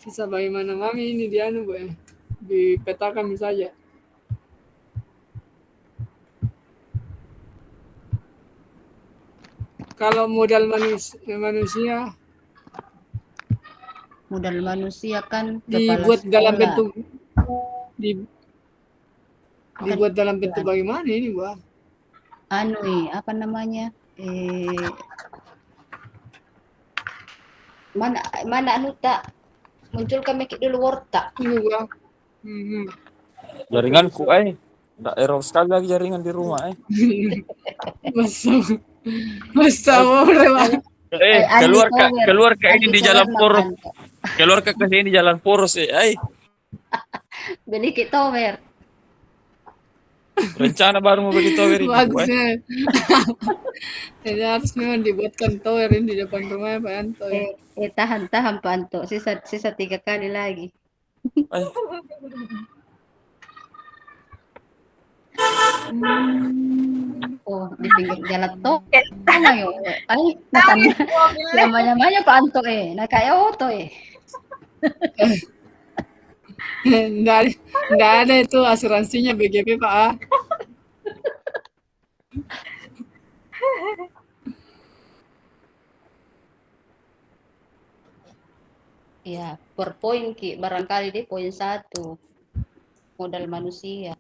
Bisa bagaimana kami ini di anu Bu ya, dipetakan saja. Kalau modal manusia Modal manusia kan kepala dibuat dalam sekolah. bentuk dibuat dalam bentuk bagaimana ini Bu? Anu apa namanya? Mana anu tak muncul kami dulu worta. Ini Bu. Jaringanku nggak error sekali lagi jaringan di rumah Masa orang keluar ke ini di jalan poros. Keluar ke sini jalan poros Beli ke tower. Rencana baru mau beli tower ini bagusnya. Jadi harus memang dibuatkan tower ini di depan rumahnya Pak Anto. Tahan Pak Anto. Sisa 3 kali lagi. Oh, di pinggir jalan tol. Ano yun? Ay, namanya Pak Anto nakaya auto Nggak ada itu asuransinya BGP Pak. Ya, per poin Ki, barangkali di poin 1. Modal manusia.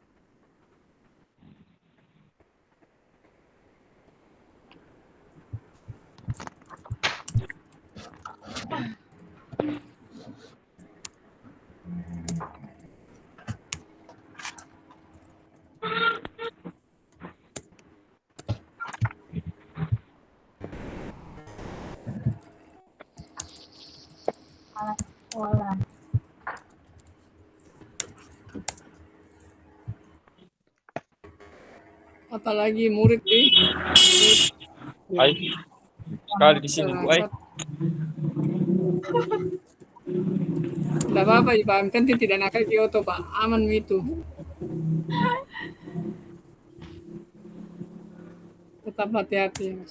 Apalagi murid sekali di sini Bu Tidak apa-apa Pak, kan tidak nakal Kyoto Pak, aman itu. Tetap hati-hati.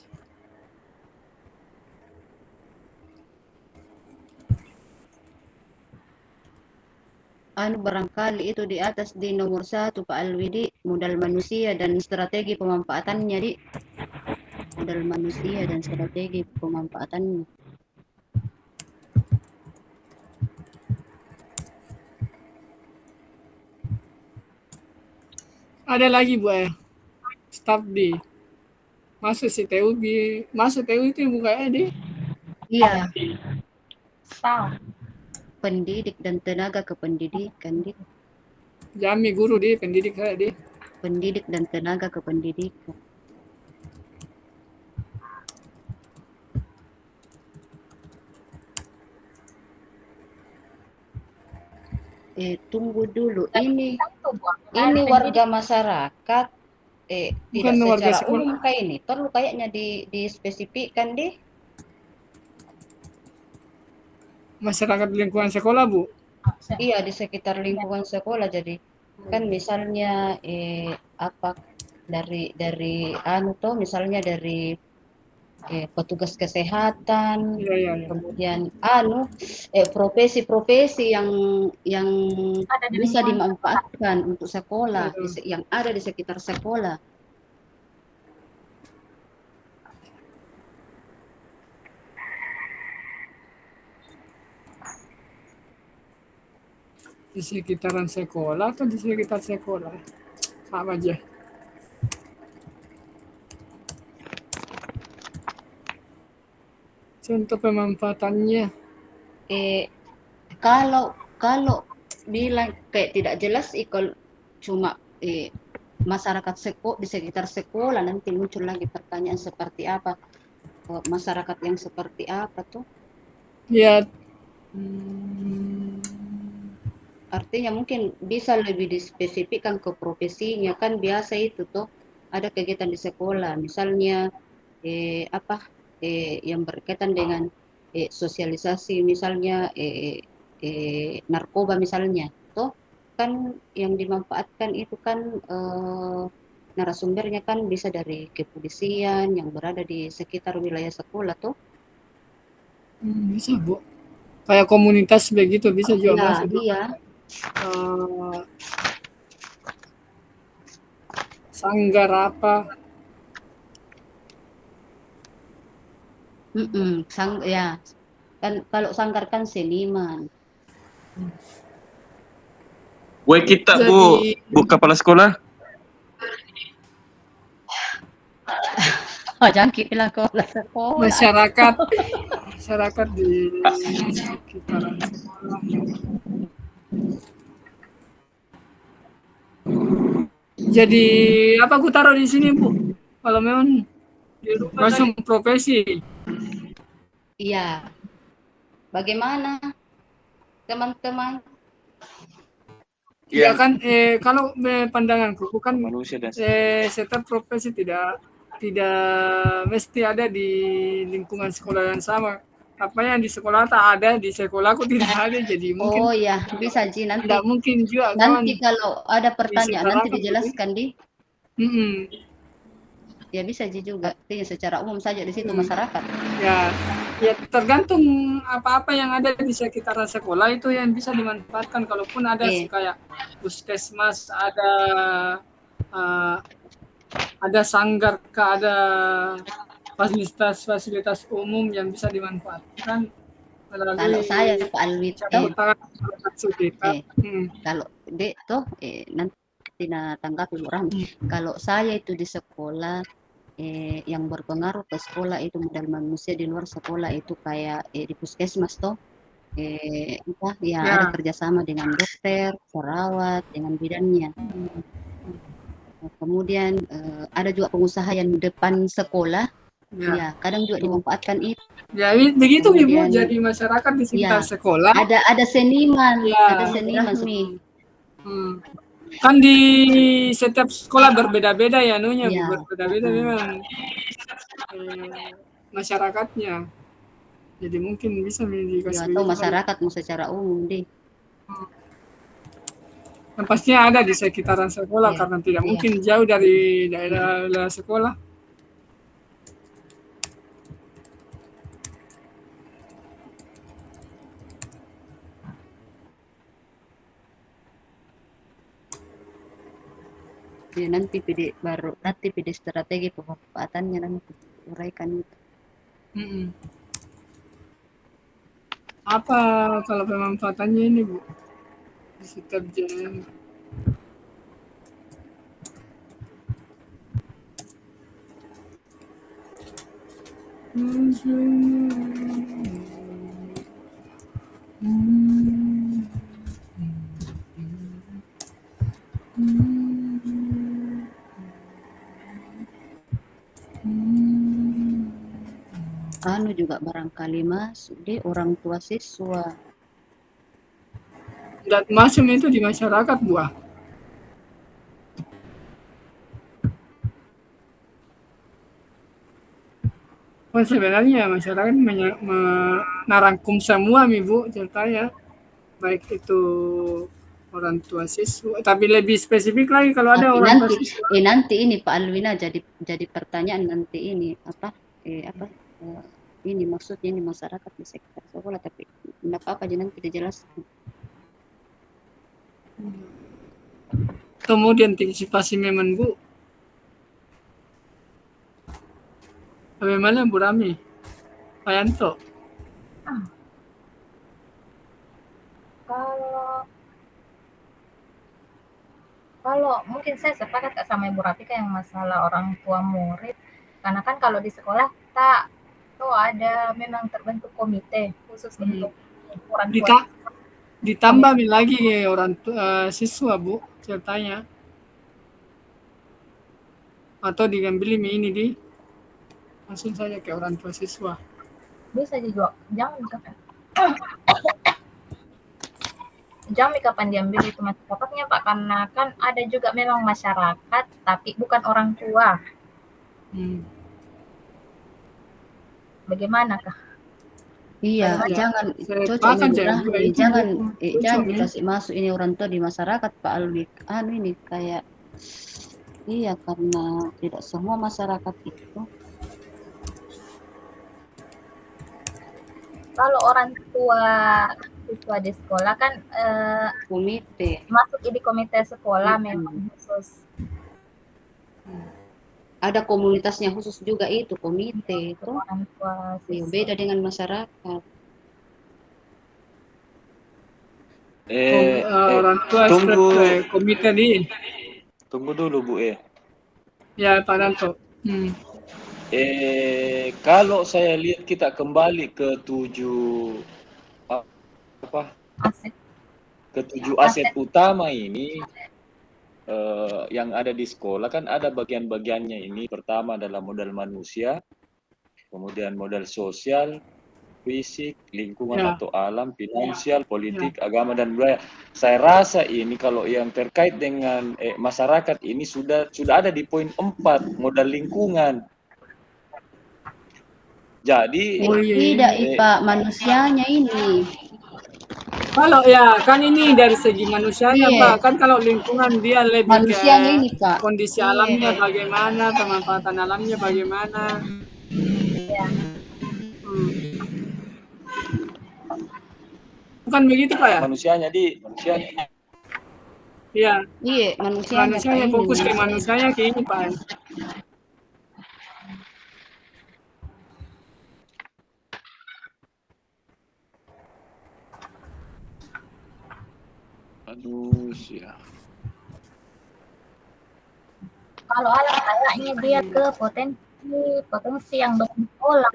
Anu barangkali itu di atas di nomor 1 Pak Alwidi, modal manusia dan strategi pemanfaatannya di modal manusia dan strategi pemanfaatannya. Ada lagi Bu ya, staf di masuk si TU masuk TU itu bukanya di iya staf pendidik dan tenaga kependidikan di Jami guru di pendidik saya di pendidik dan tenaga kependidikan. Tunggu dulu, ini warga masyarakat tidak warga secara sekolah. umum kayak ini perlu kayaknya dispesifikkan di masyarakat lingkungan sekolah Bu. Iya, di sekitar lingkungan sekolah. Jadi kan misalnya apa dari anu toh misalnya dari petugas kesehatan, kemudian profesi-profesi yang bisa dimanfaatkan untuk sekolah, yang ada di sekitar sekolah. Di sekitaran sekolah atau di sekitar sekolah? Sama aja. Contoh pemanfaatannya. Kalau bilang kayak tidak jelas kalau cuma masyarakat di sekitar sekolah, nanti muncul lagi pertanyaan seperti apa, masyarakat yang seperti apa tuh? Ya. Artinya mungkin bisa lebih dispesifikkan ke profesinya, kan biasa itu tuh ada kegiatan di sekolah, misalnya yang berkaitan dengan sosialisasi, misalnya narkoba misalnya, toh kan yang dimanfaatkan itu kan narasumbernya kan bisa dari kepolisian yang berada di sekitar wilayah sekolah tuh. Bisa Bu. kayak komunitas begitu bisa juga Iya, masuk. iya. Eh, sanggar apa? Ya. Kan kalau sanggar kan seniman. kita Bu, Jadi Bu kepala sekolah. Oh, jangkit lah sekolah. masyarakat di sekitaran sekolah. Jadi apa aku taruh di sini Bu? Kalau memang langsung profesi. Iya. Bagaimana teman-teman? Ya kan kalau pandanganku bukan Manusia dan setiap profesi tidak tidak mesti ada di lingkungan sekolah yang sama. Apa yang di sekolah tak ada di sekolahku tidak ada, jadi mungkin Oh ya, bisa Ji tidak nanti. mungkin juga kawan Nanti kalau ada di pertanyaan sekitar nanti aku. dijelaskan di. Mm-mm. Ya bisa Ji juga. Artinya secara umum saja di situ Mm. masyarakat. Ya tergantung apa-apa yang ada di sekitaran sekolah itu yang bisa dimanfaatkan. Kalaupun ada Eh, kayak puskesmas, uh, ada sanggar, ada fasilitas umum yang bisa dimanfaatkan kalau melalui saya Pak Alwit, campur tangan masyarakat sekitar. kalau dek toh nanti na tanggapi Bu Rahmi. Kalau saya itu di sekolah, yang berpengaruh ke sekolah itu modal manusia di luar sekolah itu kayak di puskesmas toh, apa ya, ada kerjasama dengan dokter, perawat, dengan bidannya. Kemudian ada juga pengusaha yang di depan sekolah, ya kadang juga dimanfaatkan itu. Ya begitu Ibu, Kemudian, jadi masyarakat di sekitar ya, sekolah. ada seniman, Ya, ada seniman. Kan di setiap sekolah berbeda-beda ya nunya, Bu. Ya, Berbeda-beda memang masyarakatnya. Jadi mungkin bisa ya, dikasih atau begitu. masyarakat secara umum deh. Yang pastinya ada di sekitaran sekolah karena tidak mungkin jauh dari daerah sekolah. Ya, nanti PD strategi pemanfaatannya nanti uraikan itu. Apa kalau pemanfaatannya ini Bu? Di setiap jalan. Anu juga barangkali Mas, di orang tua siswa. Dan masuk itu di masyarakat Bu. Sebenarnya masyarakat menarangkum semua Bu ceritanya, baik itu orang tua siswa, tapi lebih spesifik lagi kalau ada orang tua siswa. Nanti ini Pak Alwina jadi pertanyaan nanti ini apa ini maksudnya ini masyarakat di sekitar sekolah, tapi tidak apa-apa aja nanti dijelaskan. Kemudian antisipasi memang Bu. Bagaimana Bu Rami? Pak Yanto? Kalau mungkin saya sepakat sama Ibu Rafika yang masalah orang tua murid, karena kan kalau di sekolah kita tuh ada memang terbentuk komite khusus untuk orang tua. Ditambah lagi orang tua siswa Bu ceritanya, atau diambil ini di langsung saja ke orang tua siswa. Bisa juga, jangan kapan diambil itu masyarakatnya Pak, karena kan ada juga memang masyarakat tapi bukan orang tua. Bagaimanakah? Iya, jangan jangan dikasih masuk ini orang tua di masyarakat Pak Alwi. Ini kayak karena tidak semua masyarakat itu Kalau orang tua siswa di sekolah kan komite. masuk di komite sekolah memang khusus. Ada komunitasnya khusus juga itu komite itu. Orang tua siswa. Beda dengan masyarakat. Orang tua tunggu. komite di. Tunggu dulu Bu. Ya Pak Danto. Kalau saya lihat kita kembali ke tujuh aset utama ini yang ada di sekolah kan ada bagian-bagiannya ini. Pertama adalah modal manusia, kemudian modal sosial, fisik, lingkungan atau alam, finansial, politik, agama dan budaya. Saya rasa ini kalau yang terkait dengan masyarakat ini sudah ada di poin 4, modal lingkungan. Jadi tidak Pak, manusianya ini. Kalau ya kan ini dari segi manusianya Pak, kan kalau lingkungan dia lebih manusianya ke ini Pak. Kondisi alamnya bagaimana, pemanfaatan alamnya bagaimana. Bukan begitu Pak ya? Manusianya. Iya. Iya, manusianya fokus ke manusianya ke ini Pak. Aduh, ya. Kalau alam kayaknya dia ke potensi yang bersekolah.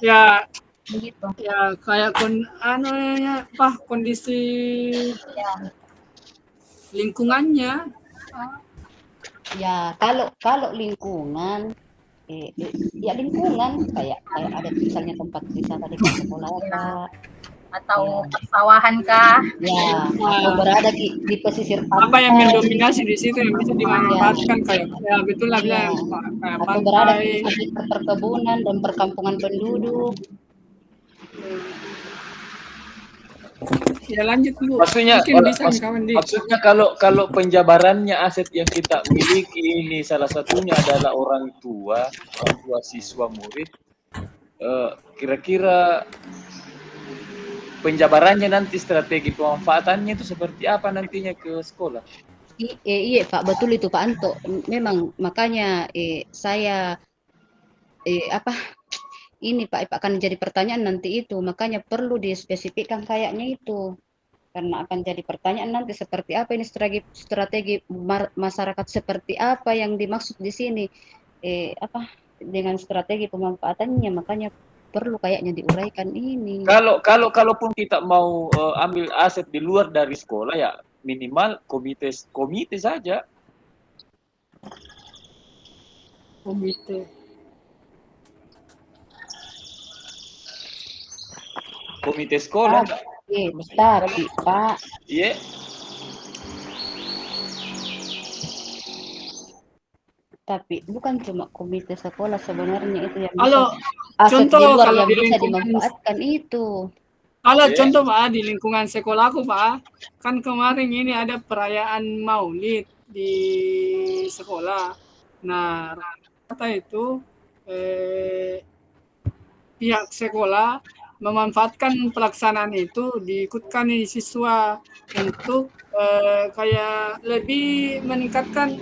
Ya, begitu. Ya kayak kondisi lingkungannya. Ya kalau lingkungan, ya lingkungan kayak ada misalnya tempat wisata di sekolah atau persawahan kah? Ya, atau berada di pesisir pantai. Apa yang mendominasi di situ yang bisa dimanfaatkan kayak betul lah kayak atau berada di sekitar perkebunan dan perkampungan penduduk. Ya lanjut Bu. Maksudnya kalau penjabarannya aset yang kita miliki ini salah satunya adalah orang tua siswa murid. Kira-kira penjabarannya nanti strategi pemanfaatannya itu seperti apa nantinya ke sekolah? Iya Pak, betul itu Pak Anto. Memang makanya saya ini Pak akan jadi pertanyaan nanti itu, makanya perlu dispesifikkan kayaknya itu, karena akan jadi pertanyaan nanti seperti apa ini strategi masyarakat, seperti apa yang dimaksud di sini, dengan strategi pemanfaatannya, makanya perlu kayaknya diuraikan ini. Kalaupun kita mau ambil aset di luar dari sekolah ya minimal komite saja. Komite sekolah. Tapi Pak. Iya. Tapi bukan cuma komite sekolah sebenarnya itu yang contoh kalau yang bisa dimanfaatkan itu. Kalau contoh Pak di lingkungan sekolahku Pak, kan kemarin ini ada perayaan Maulid di sekolah. Nah, rata itu pihak sekolah memanfaatkan pelaksanaan itu diikutkan siswa untuk kayak lebih meningkatkan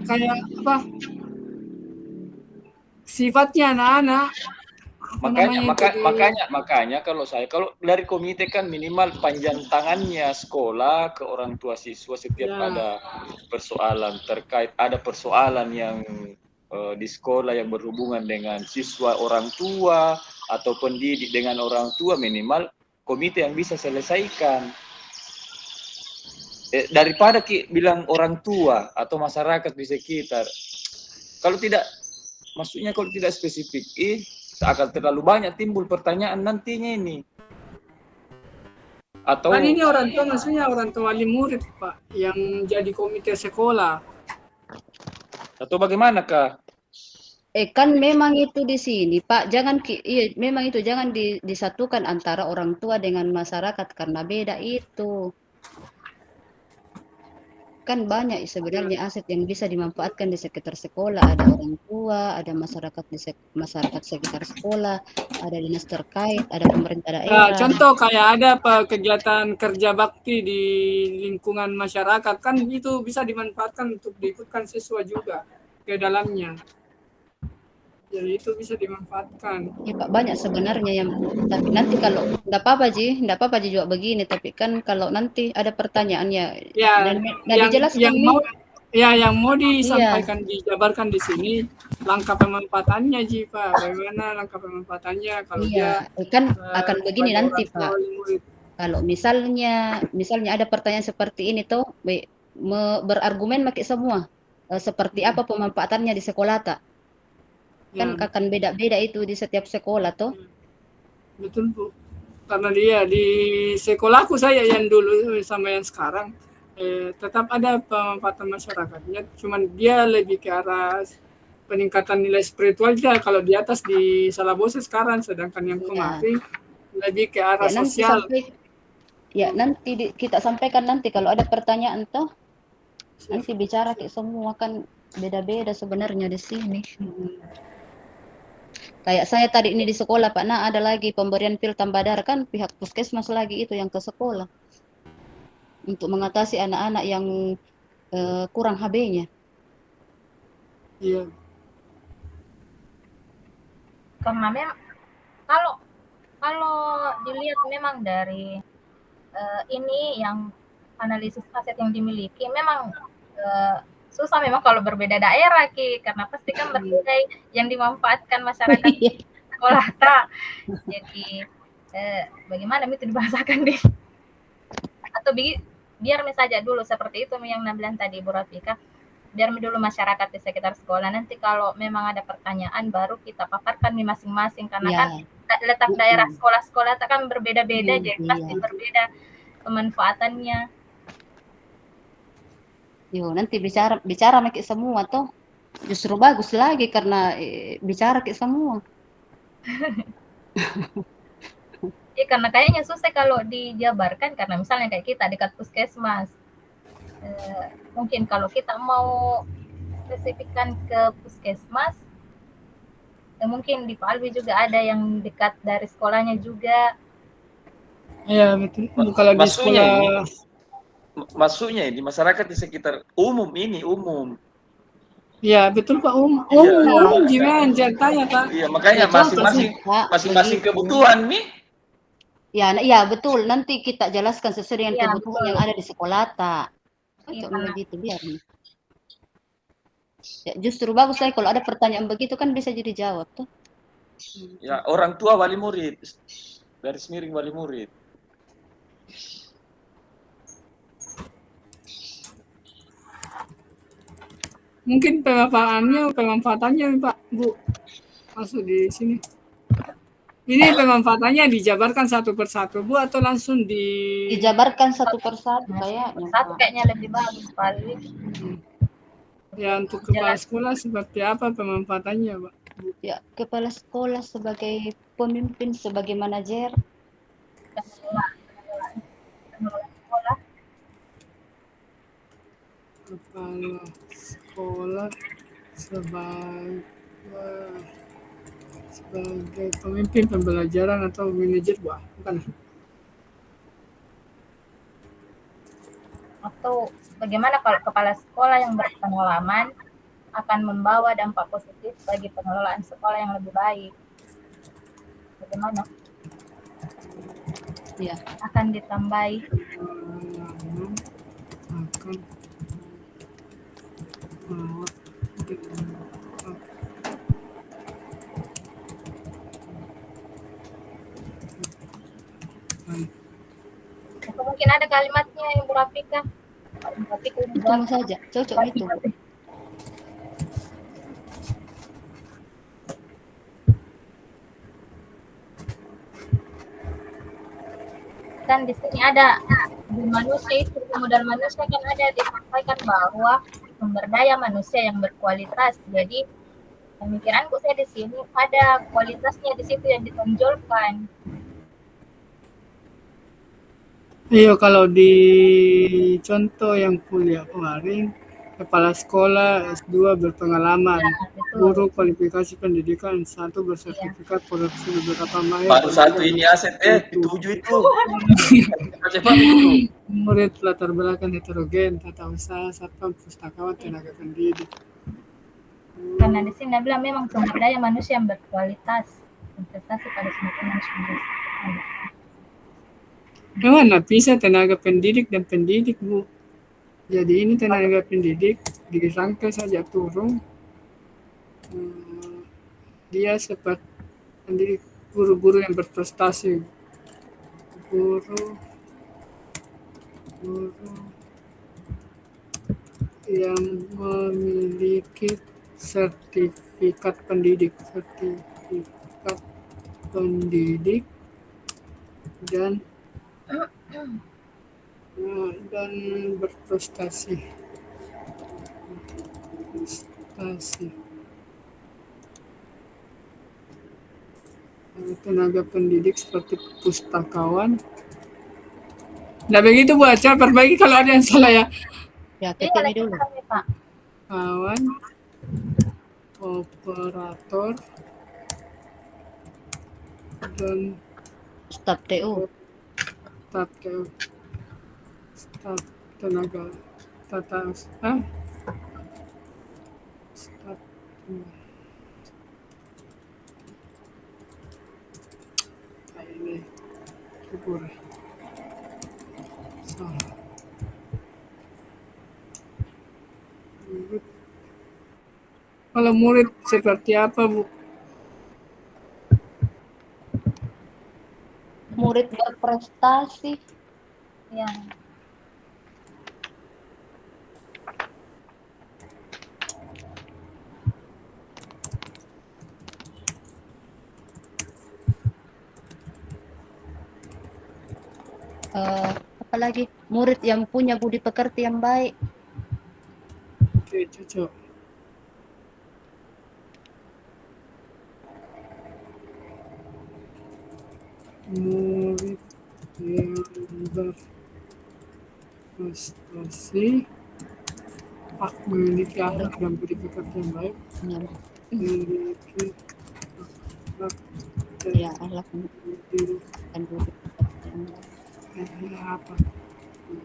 kayak sifatnya anak-anak. Makanya kalau dari komite kan minimal panjang tangannya sekolah ke orang tua siswa setiap ada persoalan yang di sekolah yang berhubungan dengan siswa orang tua atau pendidik dengan orang tua, minimal komite yang bisa selesaikan. Daripada bilang orang tua atau masyarakat di sekitar. Kalau tidak spesifik, akan terlalu banyak timbul pertanyaan nantinya ini. Atau kan ini orang tua, maksudnya orang tua wali murid Pak yang jadi komite sekolah. Atau bagaimana Kak? Kan memang itu di sini Pak, memang itu jangan disatukan antara orang tua dengan masyarakat karena beda itu. kan banyak sebenarnya aset yang bisa dimanfaatkan di sekitar sekolah. Ada orang tua, ada masyarakat masyarakat sekitar sekolah, ada dinas terkait, ada pemerintah Ya, daerah. contoh kayak ada kegiatan kerja bakti di lingkungan masyarakat kan itu bisa dimanfaatkan untuk diikutkan siswa juga ke dalamnya. Jadi itu bisa dimanfaatkan. Ya Pak, banyak sebenarnya yang tapi nanti kalau enggak apa-apa Ji juga begini, tapi kan kalau nanti ada pertanyaan ya Ya, nah dijelaskan yang nih. mau yang mau Iya, disampaikan dijabarkan di sini langkah pemanfaatannya Ji Pak. Bagaimana langkah pemanfaatannya kalau dia iya, kan akan begini sebagai nanti orang tua Pak. wali murid. Kalau misalnya ada pertanyaan seperti ini tuh berargumen pakai semua. Seperti apa pemanfaatannya di sekolah tak? Kan Ya, akan beda-beda itu di setiap sekolah tuh. betul Bu. Karena dia di sekolahku saya yang dulu sama yang sekarang tetap ada pemanfaatan masyarakatnya, cuman dia lebih ke arah peningkatan nilai spiritual dia kalau di atas di Salabose sekarang, sedangkan yang Iya. kemarin lebih ke arah Ya nanti sosial. kita sampaikan nanti kalau ada pertanyaan tuh nanti bicara kayak semua kan beda-beda sebenarnya di sini. Kayak saya tadi ini di sekolah Pak, nah ada lagi pemberian pil tambah darah kan pihak puskesmas lagi itu yang ke sekolah untuk mengatasi anak-anak yang kurang HB-nya. Iya. Karena memang kalau kalau dilihat memang dari ini yang analisis aset yang dimiliki memang susah memang kalau berbeda daerah Ki, karena pasti kan berbeda yang dimanfaatkan masyarakat sekolah tak. Jadi bagaimana itu dibahasakan deh? Atau biar saja dulu seperti itu yang Nabilan tadi Bu Rafika. Biar dulu masyarakat di sekitar sekolah, nanti kalau memang ada pertanyaan baru kita paparkan nih masing-masing karena kan letak daerah sekolah-sekolah kan berbeda-beda jadi pasti berbeda pemanfaatannya. Yo, nanti bicara make semua tuh justru bagus lagi karena bicara ke semua. Ya karena kayaknya susah kalau dijabarkan karena misalnya kayak kita dekat puskesmas. Mungkin kalau kita mau spesifikkan ke puskesmas, mungkin di Palwi juga ada yang dekat dari sekolahnya juga. Iya betul. Kalau di sekolah Masuknya di masyarakat di sekitar umum. ya betul Pak umum gimana ceritanya Pak? Iya makanya masing-masing kebutuhan nih. Ya betul. Nanti kita jelaskan sesuai dengan kebutuhan yang ada di sekolah tak. Begitu biar. Ya, justru bagus lah kalau ada pertanyaan begitu kan bisa jadi jawab tuh. Ya orang tua wali murid, garis miring wali murid. Mungkin pemanfaatannya Pak Bu masuk di sini. Ini pemanfaatannya dijabarkan satu persatu Bu atau langsung dijabarkan satu persatu kayaknya. Satu kayaknya lebih bagus Palwi. Ya untuk kepala sekolah seperti apa pemanfaatannya Pak? Ya kepala sekolah sebagai pemimpin, sebagai manajer. Kepala sekolah sebagai pemimpin pembelajaran atau manajer bukan? Atau bagaimana kalau kepala sekolah yang berpengalaman akan membawa dampak positif bagi pengelolaan sekolah yang lebih baik? Bagaimana? Ya. Akan ditambahi. Atau mungkin ada kalimatnya yang Bu Rafika. Itu saja, cocok itu. Kan di sini ada di manusia itu modal manusia kan ada disampaikan bahwa sumber daya manusia yang berkualitas. Jadi pemikiranku saya di sini ada kualitasnya di situ yang ditonjolkan. Iya, kalau di contoh yang kuliah kemarin, kepala sekolah S2 berpengalaman, Ya, betul. guru kualifikasi pendidikan, satu Iya. bersertifikat produksi beberapa mahir Baru dan satu tiga ini aset untuk ketujuh itu. Cepat itu. murid latar belakang heterogen, tata usaha, satpam, pustakawan, tenaga pendidik. Karena di sini dia bilang memang sumber daya manusia yang berkualitas, investasi pada sumber daya manusia. Mana bisa tenaga pendidik dan pendidik, Bu. Jadi ini tenaga pendidik dirangkai saja turun, dia seperti pendidik guru-guru yang berprestasi, guru guru yang memiliki sertifikat pendidik dan dan berprestasi prestasi. Tenaga pendidik seperti pustakawan. Nah begitu Bu Aca, perbaiki kalau ada yang salah ya. Ya, Iya, ketemu lagi dulu. paham ya, Pak. Kawan, operator, dan Staf TU. staf staf tenaga tata usaha, staf ini kubur. Salah. Kalau murid seperti apa, Bu? Murid berprestasi. Ya. Apalagi murid yang punya budi pekerti yang baik. Oke, cocok. Murid yang berprestasi, memiliki akhlak dan budi pekerti yang baik, memiliki akhlak Ya, akhlak diri dan budi pekerti yang baik. apa yang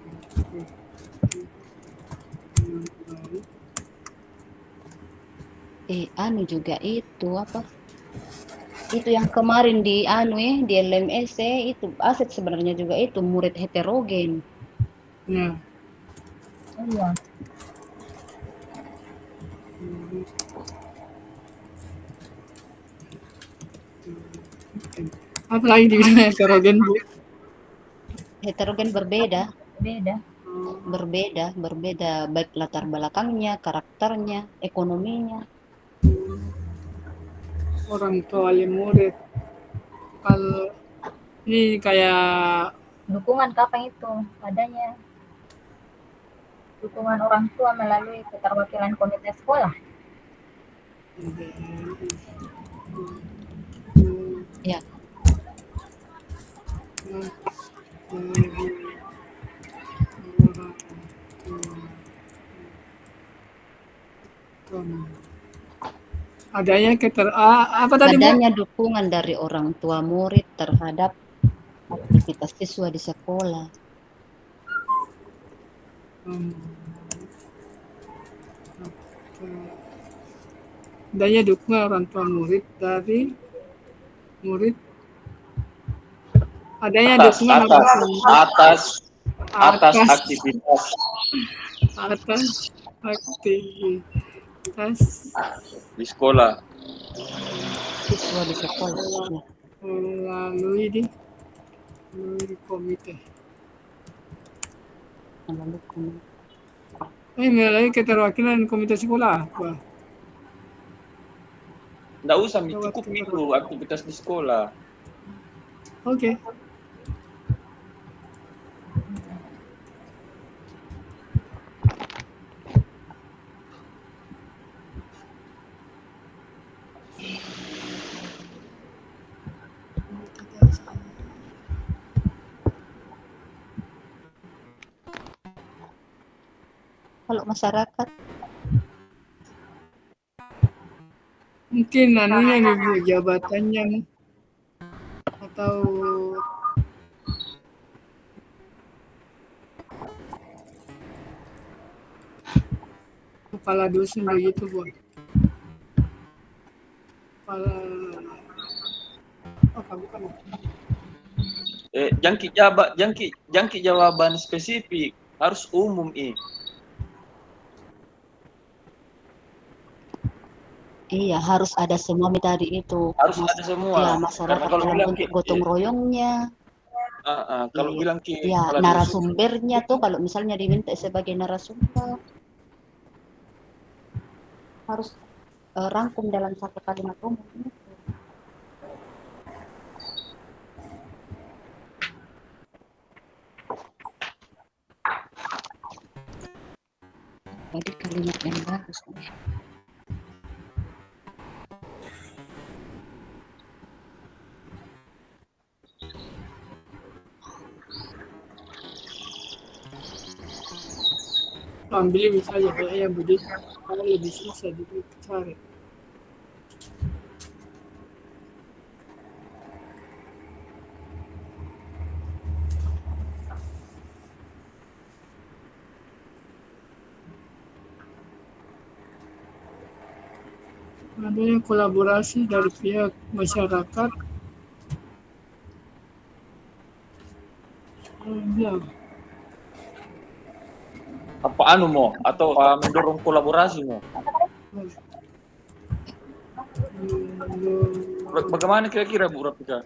baik. Anu juga itu apa? Itu yang kemarin di anu di LMS itu aset sebenarnya juga itu murid heterogen. Ya, Iya. apa lagi dibilang heterogen, Bu? Heterogen berbeda, Beda. berbeda baik latar belakangnya, karakternya, ekonominya. Orang tua wali murid. Kalau ini kayak Dukungan kapan itu adanya dukungan orang tua melalui keterwakilan komite sekolah. Ya, adanya apa tadi, Bu? adanya dukungan dari orang tua murid terhadap aktivitas siswa di sekolah. Adanya dukungan orang tua murid dari murid. Adanya dukungan orang tua murid atas aktivitas atas aktivitas di sekolah. Siswa di sekolah. Ya. melalui komite. Melalui keterwakilan komite sekolah. Wah. Nggak usah, cukup itu aktivitas di sekolah. Oke. kalau masyarakat. Mungkin anunya nih Bu, jabatannya atau kepala dusun begitu Bu. Kepala apa bukan? Jangkit jawaban spesifik harus umum Iya, harus ada semua tadi itu. harus ada semua. Ya, Karena masyarakat kalau dalam bilang bentuk gotong royongnya. kalau Iya. bilang Ya, kepala dusun, narasumbernya tuh kalau misalnya diminta sebagai narasumber harus rangkum dalam satu kalimat umum. Jadi kalimat yang bagus. Ambil misalnya kayak begitu, kalau lebih susah dicari. Adanya kolaborasi dari pihak masyarakat. Ya, apa mau atau mendorong kolaborasi mau? Bagaimana kira-kira Bu Rafika?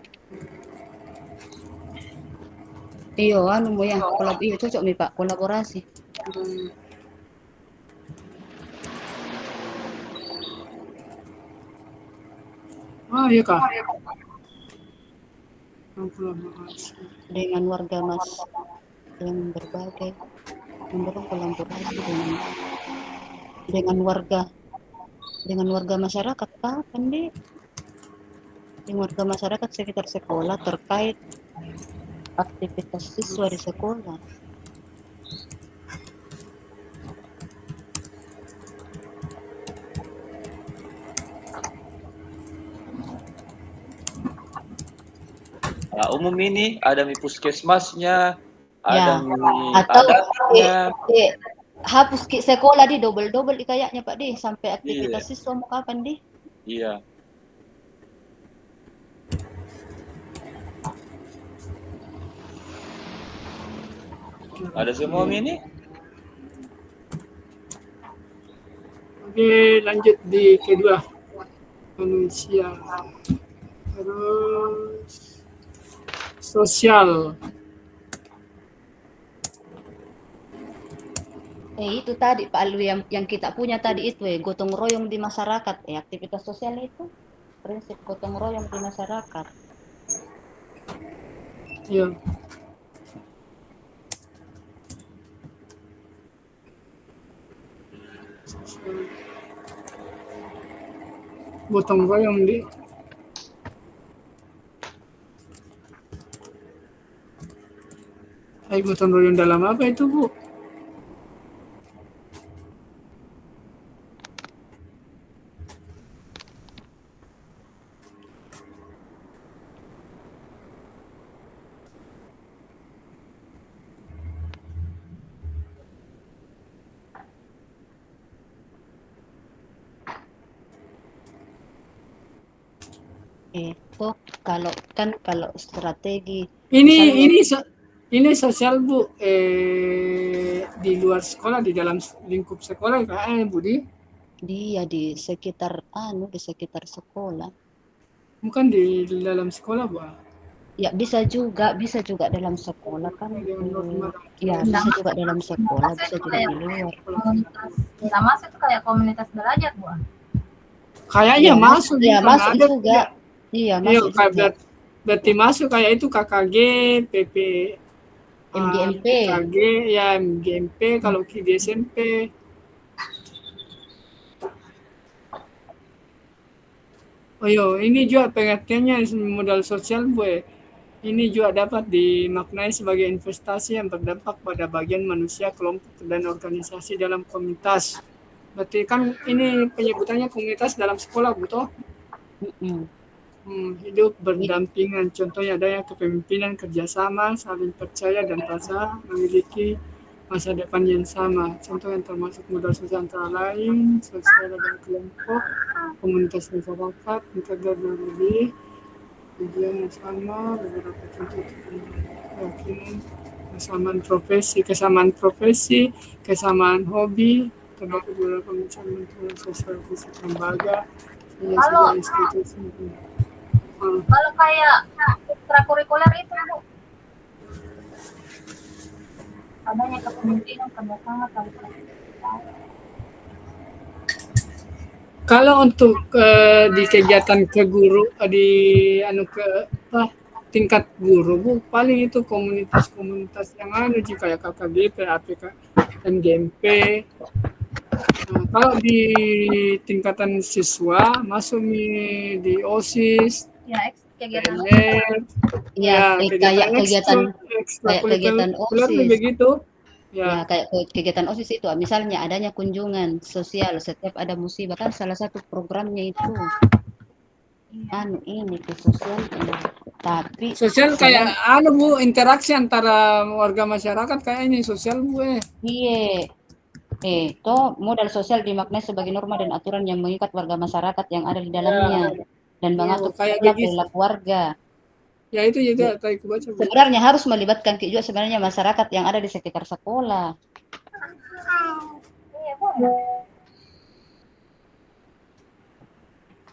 Iya, mau yang iya cocok nih Pak, kolaborasi. iya Kak. Kolaborasi dengan warga Mas yang berbagai, mendorong kolaborasi dengan warga masyarakat kapan deh, dengan warga masyarakat sekitar sekolah terkait aktivitas siswa di sekolah. Nah, umum ini ada mi puskesmasnya, Ya, ada mi atau adatnya. hapus ke sekolah di double kayaknya Pak deh, sampai aktivitas Iya. siswa mau kapan deh? Iya. Ada semua ini? Oke, lanjut di kedua, manusia. Terus sosial. Itu tadi Pak Alwi yang kita punya tadi itu gotong royong di masyarakat. Aktivitas sosial itu prinsip gotong royong di masyarakat. Iya. Gotong royong di gotong royong dalam apa itu Bu? Itu kalau strategi ini sosial Bu, di luar sekolah, di dalam lingkup sekolah kayaknya Budi. Dia di sekitar sekolah. Bukan di dalam sekolah Bu. Ya bisa juga dalam sekolah kan. Ya bisa juga dalam sekolah, bisa juga di luar. Nggak masuk tuh kayak komunitas belajar Bu. Kayaknya masuk. Ya masuk juga. Iya masuk juga. Berarti masuk kayak itu KKG, PP, MGMP. KKG, ya MGMP kalau di SMP. Oh iya, ini juga pengertiannya modal sosial Bu. Ini juga dapat dimaknai sebagai investasi yang berdampak pada bagian manusia, kelompok, dan organisasi dalam komunitas. Berarti kan ini penyebutannya komunitas dalam sekolah, betul? Mm-mm. Hidup berdampingan, contohnya adanya kepemimpinan, kerjasama, saling percaya, dan rasa memiliki masa depan yang sama. Contoh yang termasuk modal sosial antara lain, sosial dan kelompok, komunitas masyarakat, integrasi lebih, tujuan yang sama, beberapa contoh keyakinan, kesamaan profesi, kesamaan hobi, terdapat beberapa macam bentuk sosial fisik lembaga, Kalau institusi. kalau kayak ekstrakurikuler itu Bu, adanya kepemimpinan, kerjasama, saling percaya. Kalau untuk di kegiatan ke guru di ke tingkat guru Bu, paling itu komunitas-komunitas yang jika ya KKGP, APK, MGMP. Nah, kalau di tingkatan siswa masuk di OSIS, Ya, kegiatan PNR, Ya, kayak kegiatan ekstrakurikuler OSIS. begitu. Ya, Ya, kayak kegiatan OSIS itu, misalnya adanya kunjungan sosial setiap ada musibah, kan salah satu programnya itu ini ke sosial ini. Tapi sosial kayak selain Bu, interaksi antara warga masyarakat kayak ini sosial Bu. iya, itu modal sosial dimaknai sebagai norma dan aturan yang mengikat warga masyarakat yang ada di dalamnya Ya, dan ya mengatur kayak pola gitu. perilaku warga. Ya itu juga tadi aku baca. Sebenarnya harus melibatkan juga sebenarnya masyarakat yang ada di sekitar sekolah. Iya, Bu.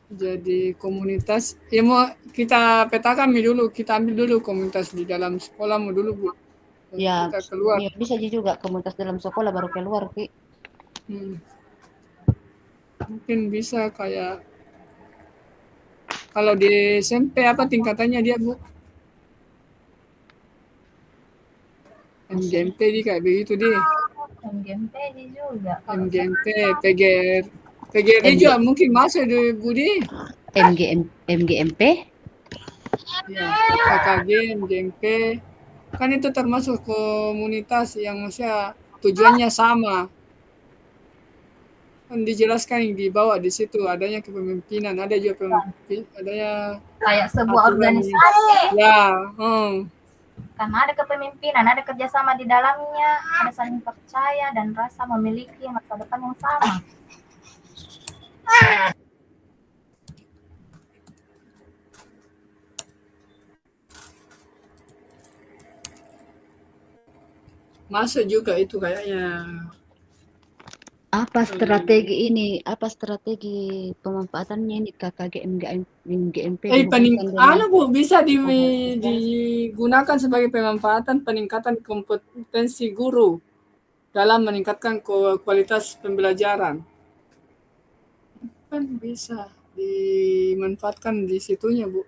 Jadi komunitas, ya mau kita petakan dulu, kita ambil dulu komunitas di dalam sekolah mau dulu Bu. Ya, Kita keluar. ya bisa juga komunitas dalam sekolah baru keluar Ki. Mungkin bisa kayak kalau di SMP apa tingkatannya dia Bu? MGMP di kayak begitu deh. MGMP juga. MGMP, PGRI juga mungkin masuk di Budi. MGMP? Ya, KKG, MGMP. Kan itu termasuk komunitas yang maksudnya tujuannya sama. Kan dijelaskan yang dibawa di situ adanya kepemimpinan, ada juga adanya Kayak sebuah aturan. organisasi. Ya, Karena ada kepemimpinan, ada kerjasama di dalamnya, ada saling percaya dan rasa memiliki masa depan yang sama. masuk juga itu kayaknya. Apa strategi pemanfaatannya ini KKG MGMP Bu, bisa digunakan sebagai pemanfaatan peningkatan kompetensi guru dalam meningkatkan kualitas pembelajaran. Kan bisa dimanfaatkan di situnya Bu.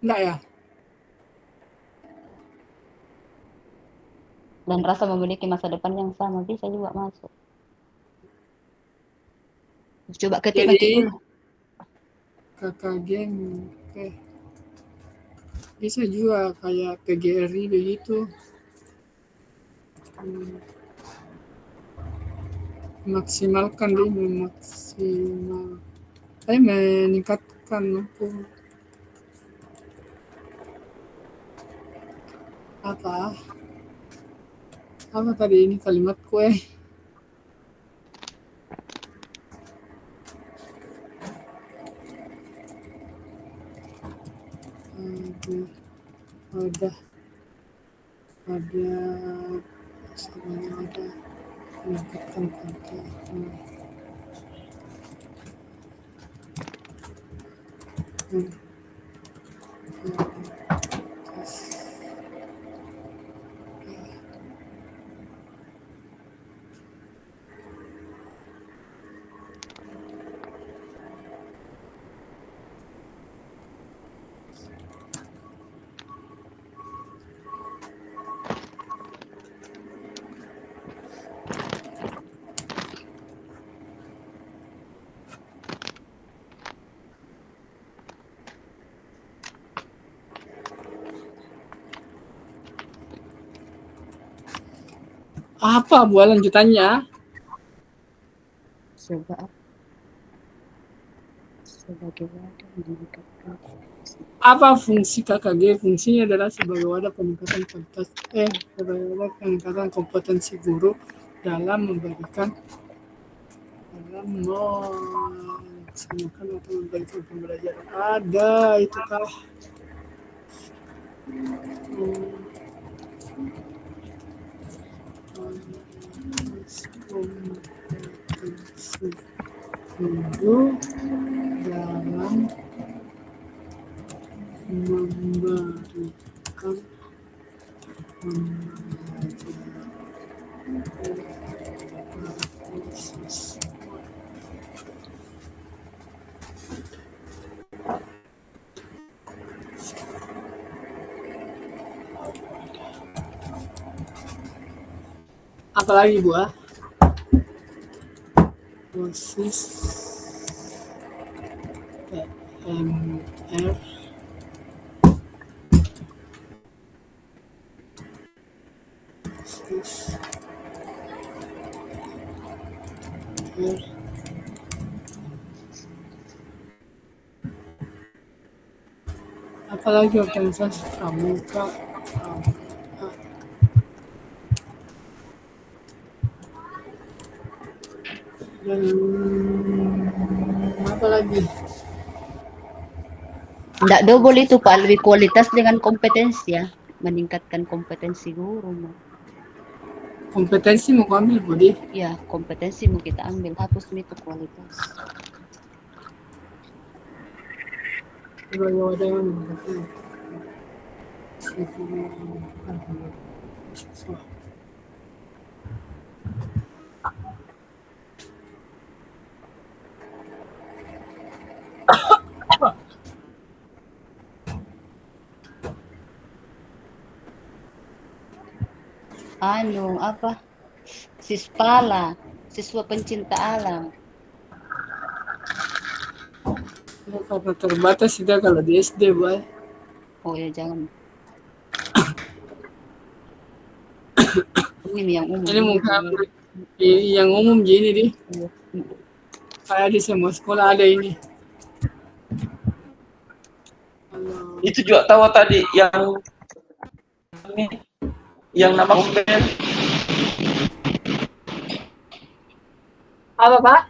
Enggak ya? dan rasa memiliki masa depan yang sama bisa juga masuk. Coba ketik nanti dulu. KKG, bisa juga kayak PGRI begitu. Maksimalkan meningkatkan apa tadi ini kalimat kue ada sebenarnya ada meningkatkan Apa buah lanjutannya? Sebab sebagai wadah meningkatkan Apa fungsi KKG? Fungsinya adalah sebagai wadah peningkatan kompetensi guru dalam memberikan melaksanakan atau memberikan pembelajaran. Ada itu kah? Kompetensi guru dalam memberikan pembelajaran. Apalagi buah? Dosis PMR dosis PMR apalagi organisasi pramuka dan apa lagi? Tidak double itu Pak, lebih kualitas dengan kompetensi ya, meningkatkan kompetensi guru. Kompetensi mau ambil Budi? Ya, kompetensi mau kita ambil, hapus itu kualitas. Sebagai wadah yang meningkatkan apa? Sispala, siswa pencinta alam. ya, karena terbatas tidak kalau di SD, Boy. Oh ya, jangan. Ini yang umum. Ini mungkin yang umum gini di. Kayak di semua sekolah ada ini. Itu juga tahu tadi yang nama Kombel. Apa, Pak?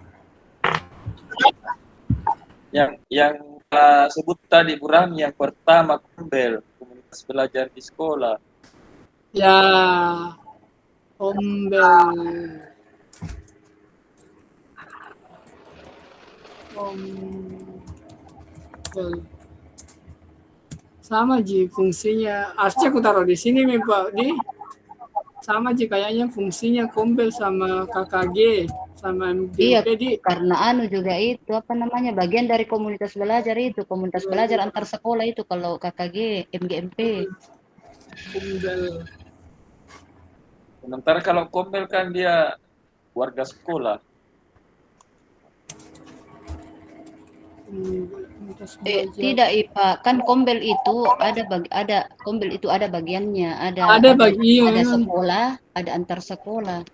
Yang sebut tadi Buram, yang pertama Kombel, komunitas belajar di sekolah. Ya, Kombel. Sama Ji fungsinya. Harusnya aku taruh di sini nih Pak. Di sama Ji kayaknya fungsinya Kombel sama KKG sama Iya, MGP di. karena juga itu apa namanya, bagian dari komunitas belajar itu, komunitas belajar antar sekolah itu kalau KKG, MGMP. Kombel. Sementara kalau Kombel kan dia warga sekolah. Tidak IPA, kan Kombel itu ada Kombel itu ada bagiannya, ada sekolah, ada antar sekolah.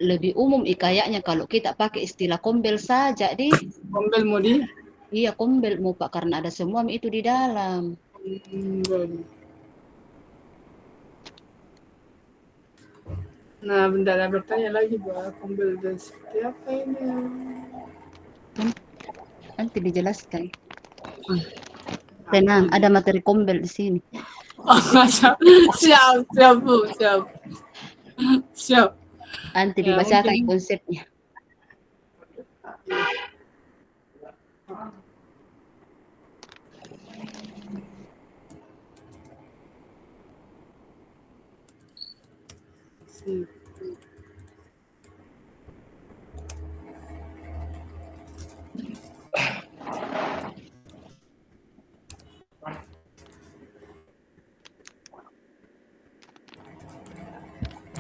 Lebih umum kayaknya kalau kita pakai istilah Kombel saja di. Kombel mau di? Iya Kombel mau Pak, karena ada semua itu di dalam. Nah, bentar bertanya lagi bahwa Kombel dan seperti apa ini? Nanti dijelaskan. Tenang, ada materi Kombel di sini. Siap, Bu, siap. Nanti dibacakan konsepnya.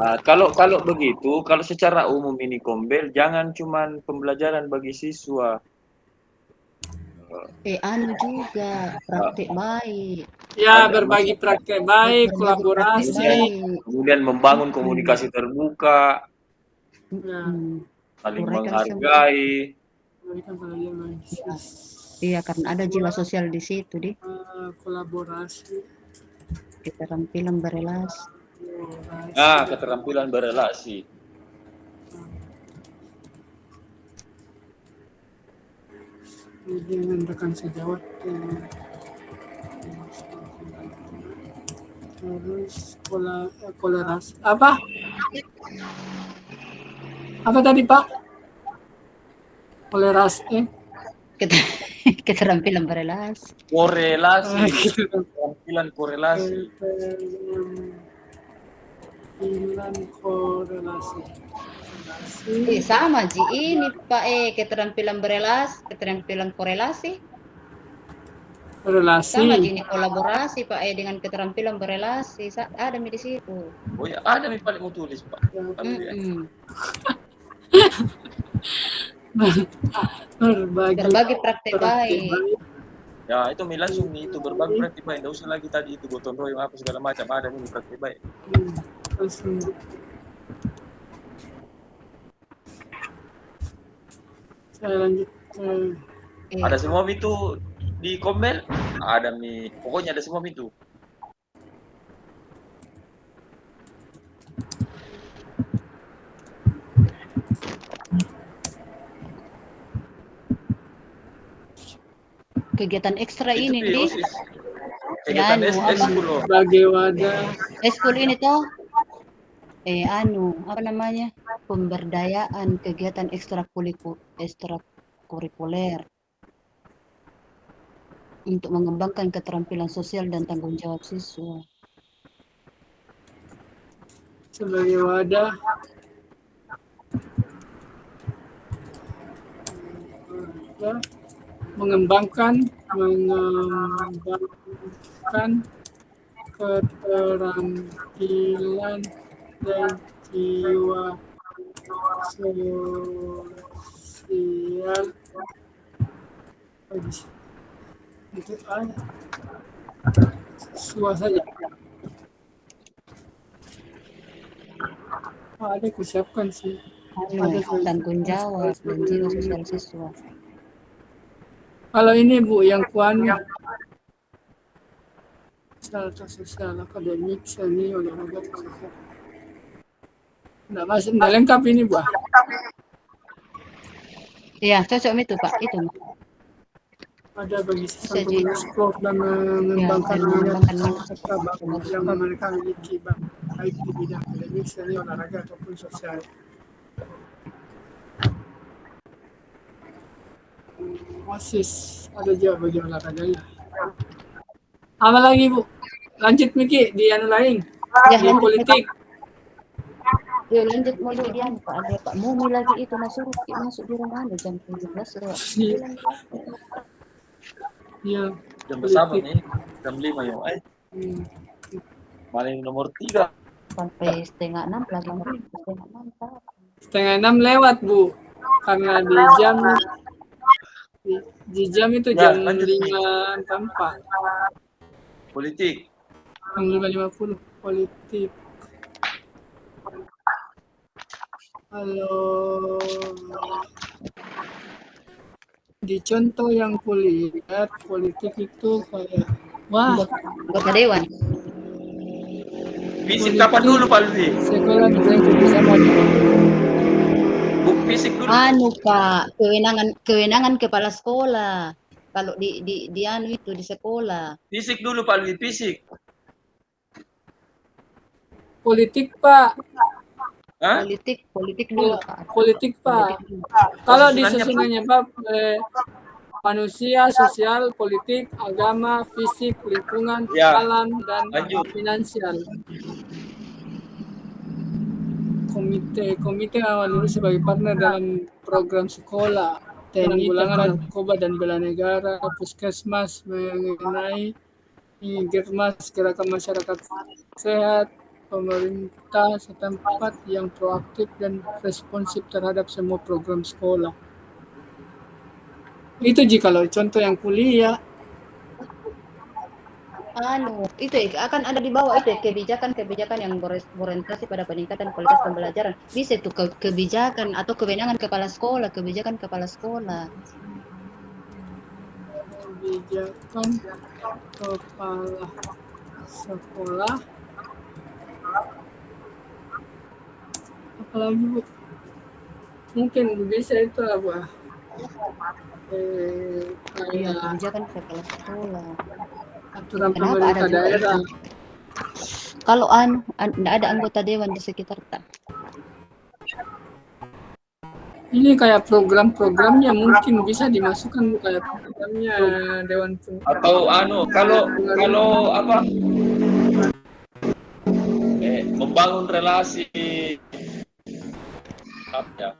Nah, kalau begitu, kalau secara umum ini Kombel, jangan cuman pembelajaran bagi siswa. Juga praktik baik. Ya, Ada berbagi masalah. praktek baik, Berbagi praktek kolaborasi. baik. Kemudian membangun komunikasi terbuka, Ya, saling Uraikan semua. menghargai. berikan pelajaran mahasiswa. Iya, karena ada jiwa sosial di situ, di Kolaborasi. keterampilan berelasi. Keterampilan berelasi. Dengan rekan sejawat. Terus kolerasi. Apa tadi Pak? Kolerasi. Keterampilan berelasi. Korelasi. Keterampilan korelasi. Keterampilan korelasi. Sama Ji ini Pak keterampilan berelasi, keterampilan korelasi. Relasi. Sama Ji ini kolaborasi Pak dengan keterampilan berelasi. Ada di situ. Oh ya, ada nih paling mau tulis Pak. Berbagi praktek baik. Ya itu langsung itu berbagi praktek baik. Nggak usah lagi tadi itu gotong royong apa segala macam, ada nih praktek baik. Langsung. Saya lanjut. Ada semua itu di komen, ada nih. Pokoknya ada semua itu. Kegiatan ekstra Itu ini di kegiatan ekskul loh. Sebagai wadah. Ekskul ini toh apa namanya, pemberdayaan kegiatan ekstrakurikuler untuk mengembangkan keterampilan sosial dan tanggung jawab siswa. Sebagai wadah mengembangkan keterampilan dan jiwa sosial itu siswa saja. Ada kusiapkan sih. Tanggung jawab dan jiwa sosial siswa. Kalau ini Bu yang kuan sosial akademik seni olahraga sosial. Nggak lengkap ini Bu. Iya, cocok itu Pak, itu. Ada bagi siswa untuk eksplor dan mengembangkan serta bakat yang mereka miliki baik di bidang akademik, seni, olahraga ataupun sosial. OSIS ada juga bagi olahraganya. Apa lagi Bu? Lanjut Miki di anu lain. Di politik. Yuk lanjut mau di Pak. Ada Pak Mumi lagi itu masuk di rumah ada jam 17 lewat. Iya. Jam berapa nih? Jam 5 ya. Paling nomor 3. Sampai setengah 6 lagi. Setengah 6 lewat Bu. Karena di jam itu jam 5.44. Politik. Jam 5.50 politik. Halo. Di contoh yang kulihat politik itu kayak anggota dewan. Fisik kapan dulu Pak Lutfi? Sekolah di sama fisik dulu. Pak, kewenangan kepala sekolah. Kalau di itu di sekolah. Fisik dulu Pak Lutfi, fisik. Politik Pak. Hah? Politik dulu Pak. Politik Pak. Kalau disusunannya Pak manusia, sosial, politik, agama, fisik, lingkungan, alam, dan finansial. Komite awal dulu sebagai partner dalam program sekolah, penanggulangan narkoba dan bela negara, puskesmas mengenai Germas, gerakan masyarakat sehat, pemerintah setempat yang proaktif dan responsif terhadap semua program sekolah. Itu jika contoh yang kuliah. itu akan ada di bawah itu kebijakan-kebijakan yang berorientasi pada peningkatan kualitas pembelajaran. Bisa itu kebijakan atau kewenangan kepala sekolah, kebijakan kepala sekolah. Kebijakan kepala sekolah. Apalagi Bu? Mungkin bisa itu lah Bu. Iya, Kayak kebijakan kepala sekolah. aturan Kenapa ada pemerintah juga daerah. itu? Kalau tidak ada anggota dewan di sekitar tak. Ini kayak program-programnya mungkin bisa dimasukkan Bu, kayak programnya Dewan Atau kalau apa? Membangun relasi apa ya?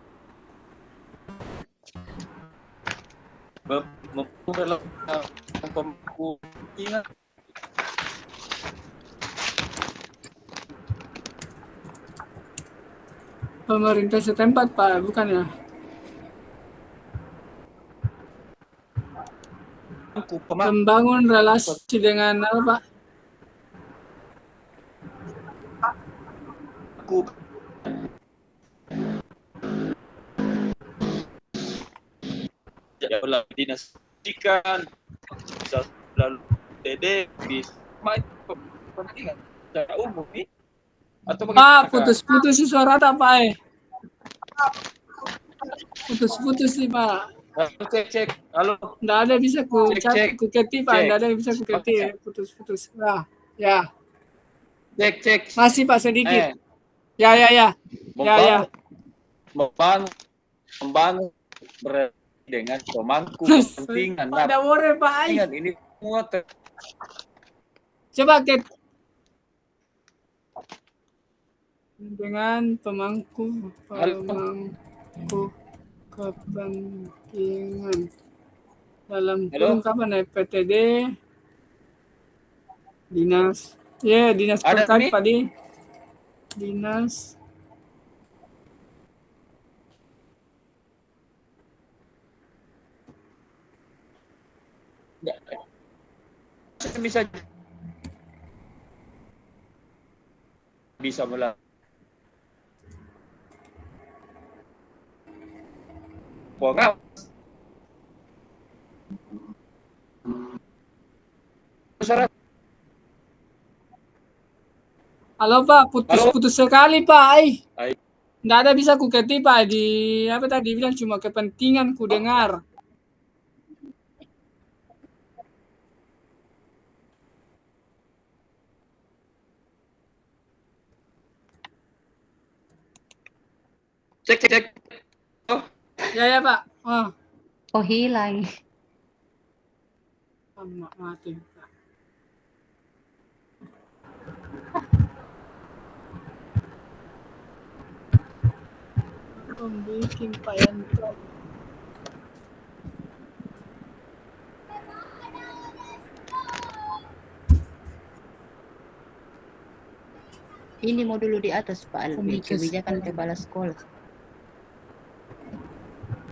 Membangun relasi pemangku kepentingan. pemerintah setempat Pak, bukan ya? Membangun relasi dengan apa Pak? Jadwal dinas pendidikan, bisa lalu DD, bisa kepentingan secara umum nih. Atau Pak, putus-putus sih suara tak Pak? Putus-putus sih Pak. Cek. Halo. Nggak ada bisa ku ketik Pak, nggak ada yang bisa ku Cek. ketik, putus-putus. Nah, ya. Cek. Masih Pak sedikit. Ya. Membangun dengan pemangku kepentingan. Pada wore Pak. Ini semua Coba dengan pemangku kepentingan dalam kurung kapan ya PTD dinas terkait Pak di dinas bisa melakukan pengawas. Halo Pak, putus sekali Pak. Nggak ada bisa ku ketik Pak di apa tadi bilang cuma kepentingan ku dengar. Cek. Ya Pak. Oh hilang. Mati. Bikin Pak Yanto. Ini mau dulu di atas Pak Albi, kebijakan kepala sekolah.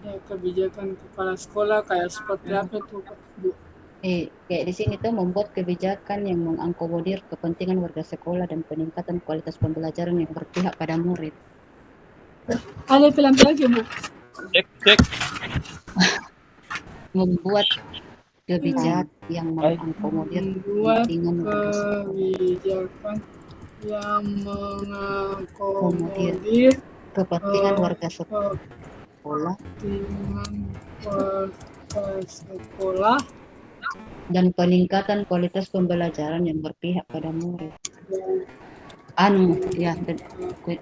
Ya, kebijakan kepala sekolah kayak seperti apa tuh Bu? Kayak di sini tuh membuat kebijakan yang mengakomodir kepentingan warga sekolah dan peningkatan kualitas pembelajaran yang berpihak pada murid. Ada pelan-pelan lagi Bu. Cek. Membuat kebijakan yang mengakomodir kepentingan warga sekolah. Kebijakan yang mengakomodir kepentingan warga sekolah. Dan peningkatan kualitas pembelajaran yang berpihak pada murid.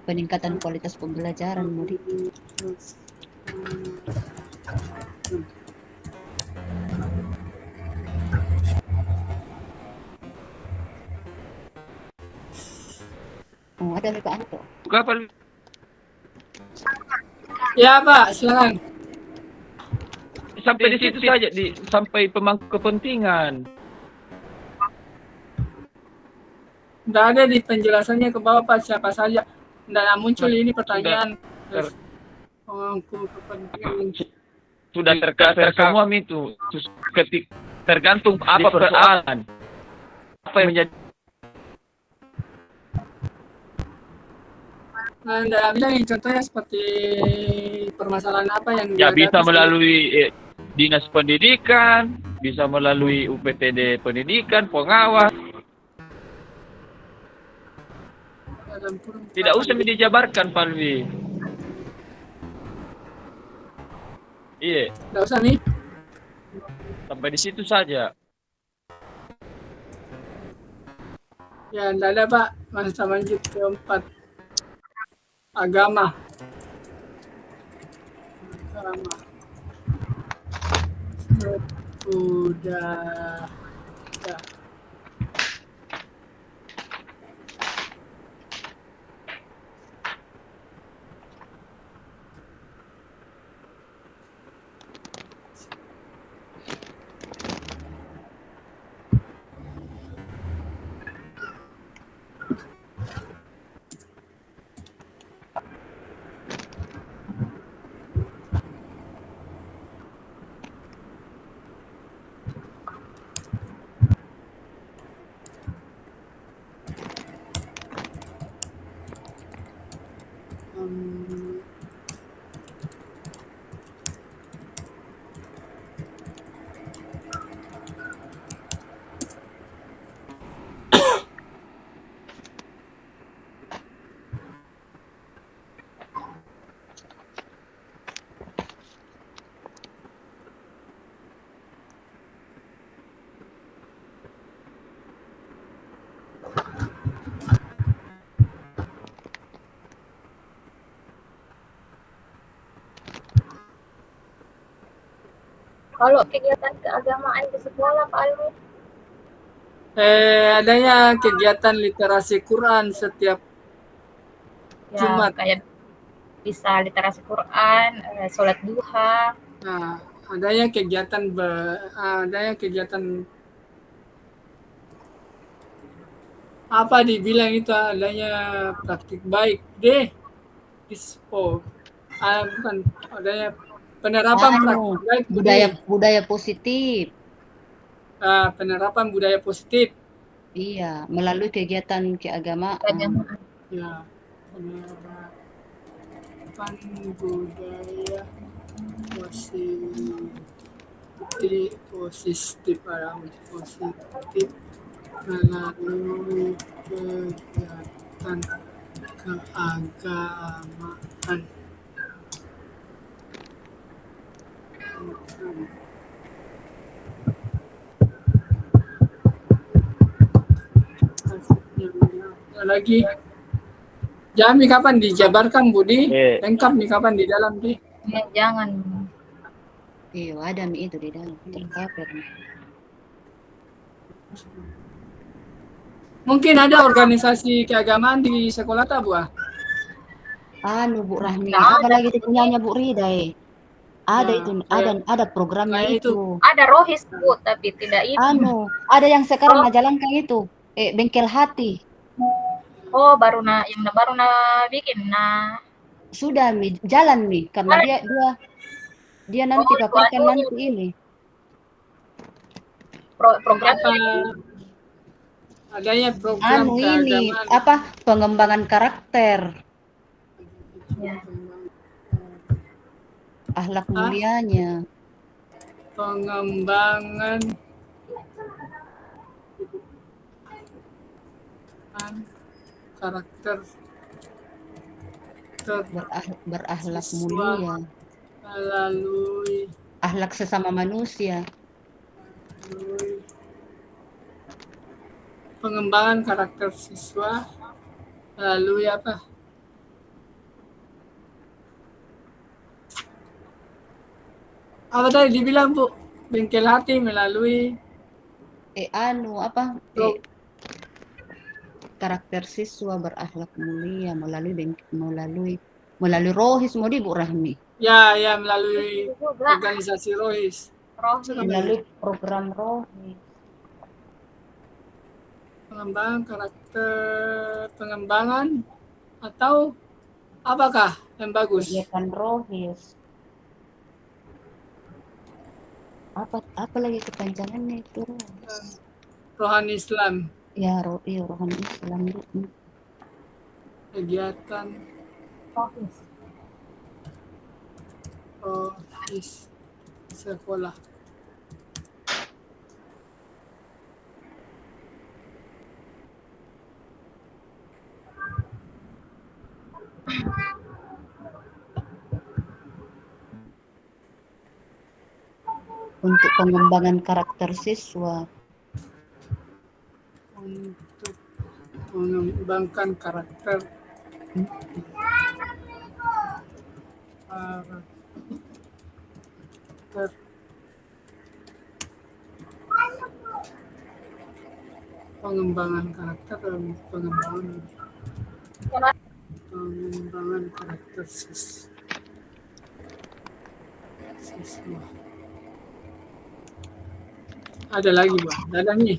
Peningkatan kualitas pembelajaran murid. Ada Pak Anto. Kapan? Ya Pak, silakan. Sampai di situ saja, sampai pemangku kepentingan. Nggak ada di penjelasannya ke bawah Pak siapa saja. Nggak muncul ini pertanyaan. Pemangku kepentingan. Sudah terkait semua itu. Tergantung apa persoalan. apa yang menjadi Nah, Anda bilang yang contohnya seperti permasalahan apa yang ya dihadapi bisa melalui dinas pendidikan, bisa melalui UPTD pendidikan, pengawas. dalam kurun Tidak apa usah gitu. dijabarkan, Palwi. Iya, Nggak usah nih. sampai di situ saja. Ya, enggak ada Pak. Masa lanjut keempat. Agama. Agama. Udah. Ya. Hmm, Kalau kegiatan keagamaan di sekolah, Pak Alwi? adanya kegiatan literasi Quran setiap Ya, Jumat. kayak bisa literasi Quran, sholat duha. Nah, adanya kegiatan apa dibilang itu adanya praktik baik deh dispo bukan adanya penerapan praktik baik budaya positif. Penerapan budaya positif Iya, melalui kegiatan keagamaan. Keagamaan. ya, penerapan budaya positif melalui kegiatan keagamaan. Lagi Jami kapan dijabarkan Budi? Lengkap nih kapan di dalam di? Ya, jangan. Iya, ada itu di dalam tercover. Mungkin ada organisasi keagamaan di sekolah tak Bu? Bu Rahmi, Nah, apalagi itu punyanya Bu Rida ada Nah, itu, ada programnya kayak itu. Ada rohis Bu, tapi tidak itu. Ada yang sekarang jalankan itu, bengkel hati. Oh, baru yang baru bikin Sudah jalan karena dia nanti paparkan nanti ini. Program adanya program ini keagamaan. Pengembangan karakter. Ya. Akhlak mulianya. Pengembangan karakter berakhlak mulia melalui akhlak sesama manusia. Pengembangan karakter siswa melalui apa? Apa tadi dibilang Bu? Bengkel hati melalui karakter siswa berakhlak mulia melalui rohis mau Bu Rahmi. Ya, melalui organisasi rohis. Melalui program rohis. Pengembangan atau apakah yang bagus? Kegiatan rohis. Apa lagi kepanjangannya itu? Rohani Islam. Ya, iya rohani Islam. kegiatan Rohis. rohis sekolah. Untuk pengembangan karakter siswa. Untuk mengembangkan karakter pengembangan karakter dan pengembangan karakter siswa. Ada lagi, Bang. Ada nih.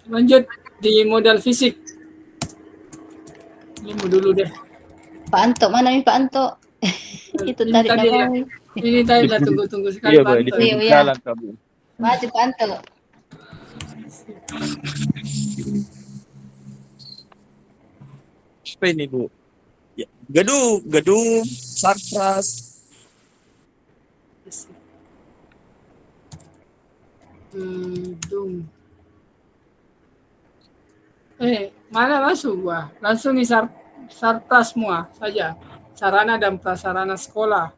Lanjut di modal fisik. Ini mau dulu deh. Pak Anto, mana nih Pak Anto? Itu Ini tadi tadi ya. namanya. Ini tadi udah tunggu-tunggu sekali, Iya, Pak Bu, Anto. di Iya. jalan kamu. Maju Pak Anto. Apa ini, Bu? Ya, gedung, sarpras. Gedung. Mana masuk gua? Langsung di sarpras semua saja. Sarana dan prasarana sekolah.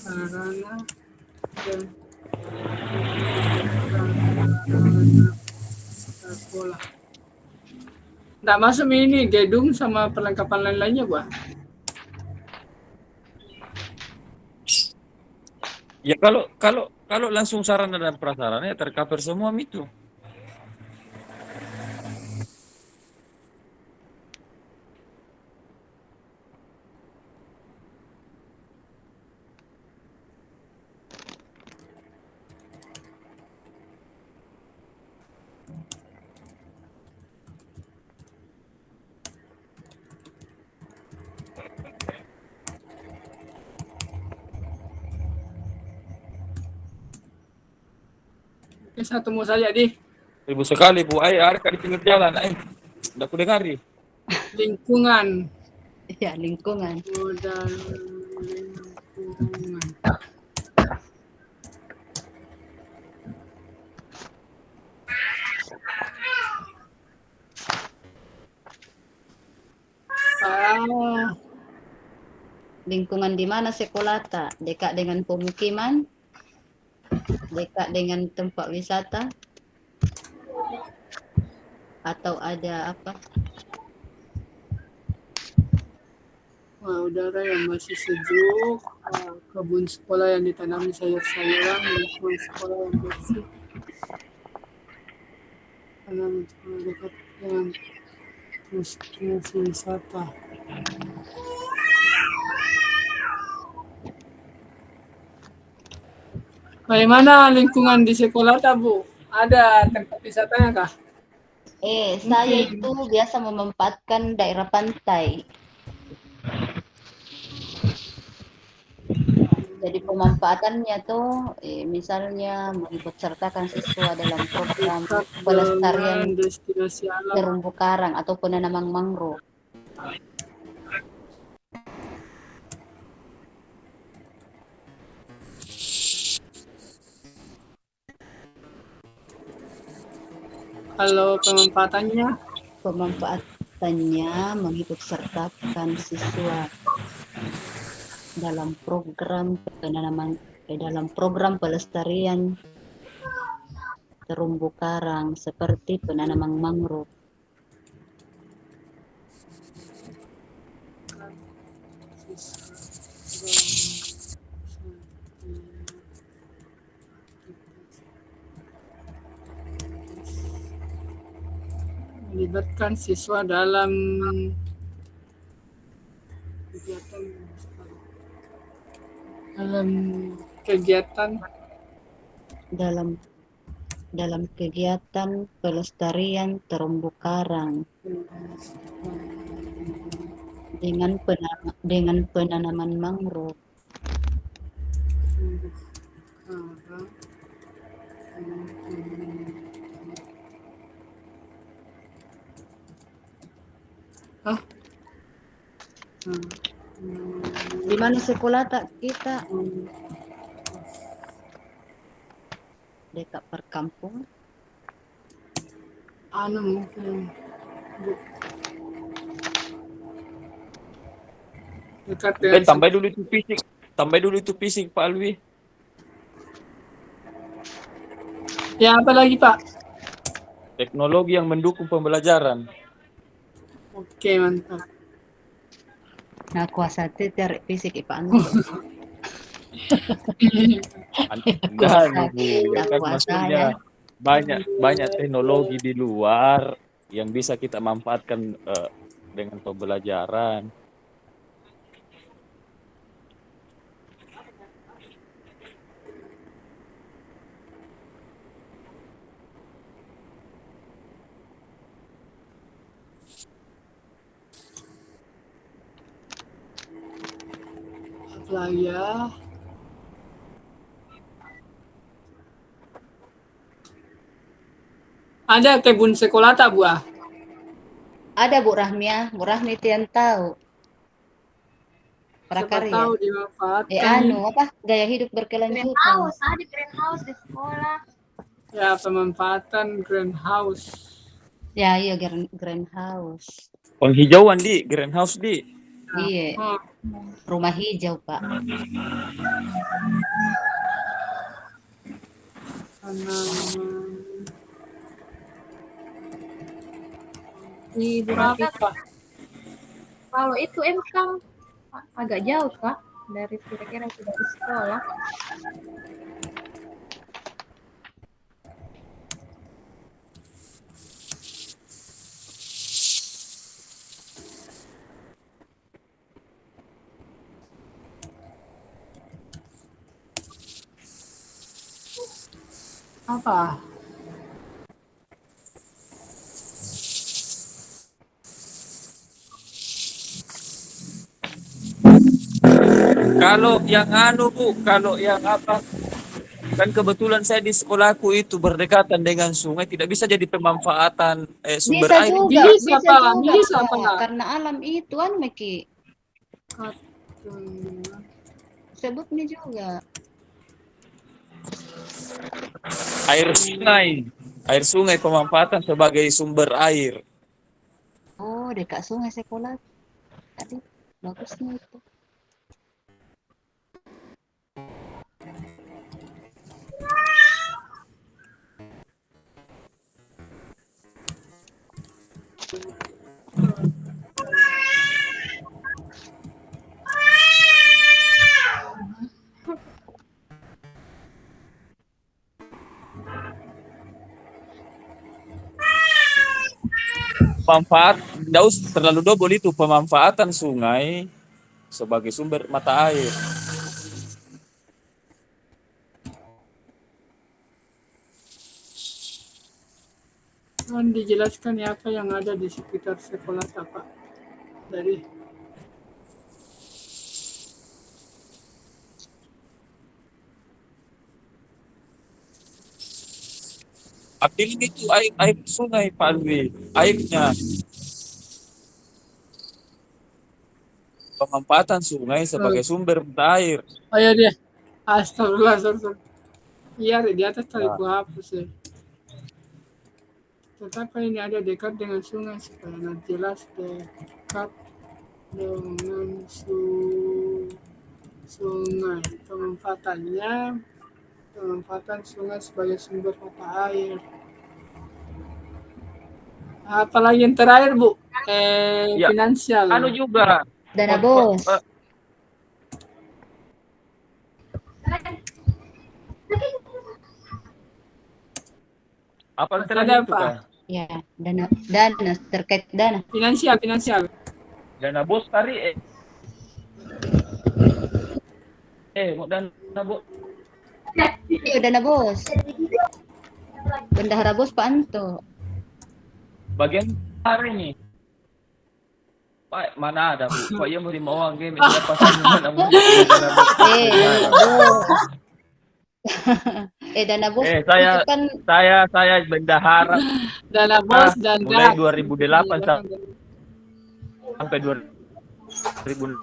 Sarana dan prasarana sekolah. Nggak masuk ini gedung sama perlengkapan lain-lainnya gua. Ya kalau langsung sarana dan prasarana ya tercover semua itu. Oke, satu mau saja di Ribu sekali, Bu. Ayo, ada di pinggir jalan. Ayo. Udah aku dengari. lingkungan. Ya, lingkungan. Modal lingkungan. Lingkungan di mana sekolah tak? Dekat dengan pemukiman? Dekat dengan tempat wisata? Atau ada apa? Udara yang masih sejuk, kebun sekolah yang ditanami sayur-sayuran, lingkungan sekolah yang bersih, tanam sekolah dekat dengan destinasi wisata. Bagaimana lingkungan di sekolah tak, Bu? Ada tempat wisatanya kah? Saya itu biasa memanfaatkan daerah pantai. Jadi pemanfaatannya tuh misalnya mengikut sertakan siswa dalam program pelestarian destinasi alam. terumbu karang atau penanaman mangrove. Kalau pemanfaatannya? Pemanfaatannya mengikut sertakan siswa dalam program penanaman dalam program pelestarian terumbu karang seperti penanaman mangrove. Melibatkan siswa dalam kegiatan dalam kegiatan dalam kegiatan pelestarian terumbu karang dengan penanaman mangrove. karang. Hah? Di mana sekolah tak kita? Dekat perkampungan. Anu mungkin dekat dengan Tambah dulu itu fisik. Tambah dulu itu fisik, Pak Alwi. ya apa lagi Pak? Teknologi yang mendukung pembelajaran. Oke mantap. Nah, kuasa cari fisik Pak Anu. Dan Bu, Nah, kan kuasa maksudnya ya. banyak teknologi di luar yang bisa kita manfaatkan dengan pembelajaran. Apa lagi ya? Ada kebun sekolah tak buah? Ada Bu Rahmia, Bu Rahmi yang tahu. Siapa Prakarya. tahu dimanfaatkan. Anu apa? Gaya hidup berkelanjutan. Greenhouse, ada greenhouse di sekolah. Ya pemanfaatan greenhouse. Ya, iya greenhouse. Penghijauan di greenhouse di. Iya, Oh, rumah hijau Pak. tanaman. Di Apa? Buraka, kalau itu emang agak jauh kak dari kira-kira tidak di sekolah. Apa? Kalau yang anu Bu, kalau yang apa? Kan kebetulan saya di sekolahku itu berdekatan dengan sungai, tidak bisa jadi pemanfaatan sumber Bisa air. juga, Bisa, bisa Pak. juga Bisa, Pak. Pak. Karena alam itu kan Meki Kartun. sebutnya juga. Air sungai pemanfaatan sebagai sumber air. Oh, dekat sungai sekolah. Aduh, bagusnya itu. Manfaat, tidak usah terlalu double itu pemanfaatan sungai sebagai sumber mata air. Mohon dijelaskan ya apa yang ada di sekitar sekolah Pak dari Apilin itu air sungai Pak Alwi, airnya. Pemanfaatan sungai sebagai sumber mata air. oh ya dia astagfirullah. Iya di atas tadi Nah. ku hapus ya. Tetapi ini ada dekat dengan sungai supaya nanti jelas dekat dengan sungai. Pemanfaatan sungai sebagai sumber mata air. Apalagi yang terakhir Bu? Ya. Finansial. Anu juga. Dana bos. Apa yang Ada terakhir itu apa? Ya, dana terkait dana. Finansial. Dana bos tarik mau dana bos. Iya, dana bos. Bendahara bos Pak Anto. Bagian hari ini. Pak, mana ada, Bu? Pak, ya mau dimawang game. Siapa sih mana mau Dana bos. Dana bos itu kan saya bendahara Dana bos dan mulai dak. 2008 sampai 2006.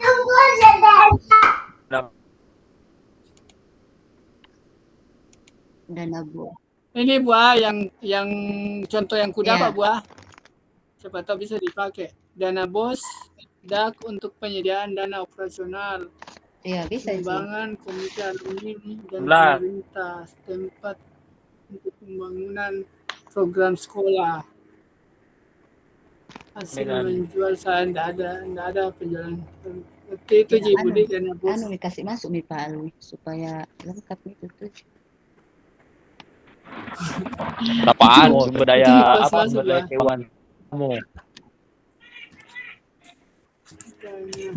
dana bos. Ini buah yang contoh yang ku dapat Iya. buah. Siapa tahu bisa dipakai. Dana bos, dak untuk penyediaan dana operasional, Iya, bisa sih. sumbangan komite alumni dan Lah. pemerintah setempat untuk pembangunan program sekolah. Hasil Dengan- menjual saya enggak ada penjualan. Itu Ji Budi dana bos. Anu dikasih masuk nih Pak Alwi supaya lengkap itu tuh. Apaan? Itu- Sumber itu daya pas apa? masuk, Sumber daya Pak. hewan. Kamu. Dana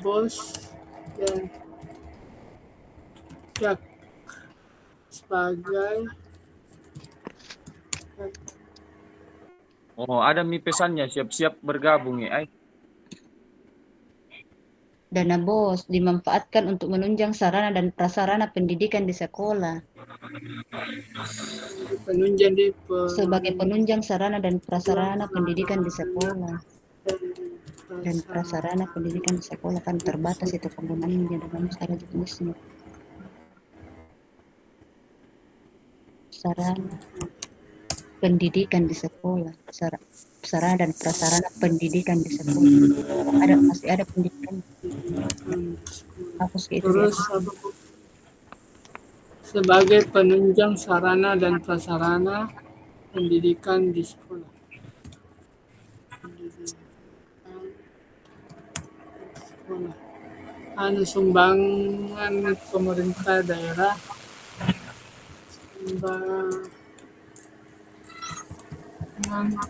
bos dan jak sebagai Oh, ada mi pesannya siap-siap bergabung ya. Ay. Dana bos dimanfaatkan untuk menunjang sarana dan prasarana pendidikan di sekolah penunjang di sebagai penunjang sarana dan prasarana pendidikan di sekolah dan prasarana pendidikan di sekolah kan terbatas itu penggunaannya dengan ada jenisnya sarana pendidikan di sekolah sarana dan prasarana pendidikan di sekolah masih ada pendidikan hapus gitu ya. terus apa, Bu? Sebagai penunjang sarana dan prasarana pendidikan di sekolah. Sekolah. Anu sumbangan pemerintah daerah,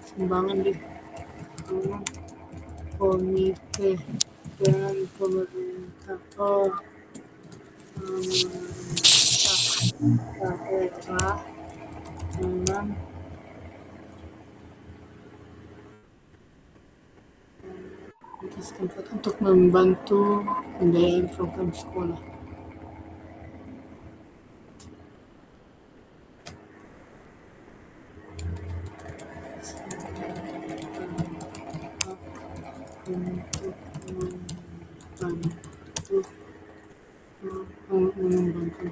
sumbangan di komite dan pemerintah daerah dengan setempat untuk membantu pembiayaan program sekolah. Untuk mengembangkan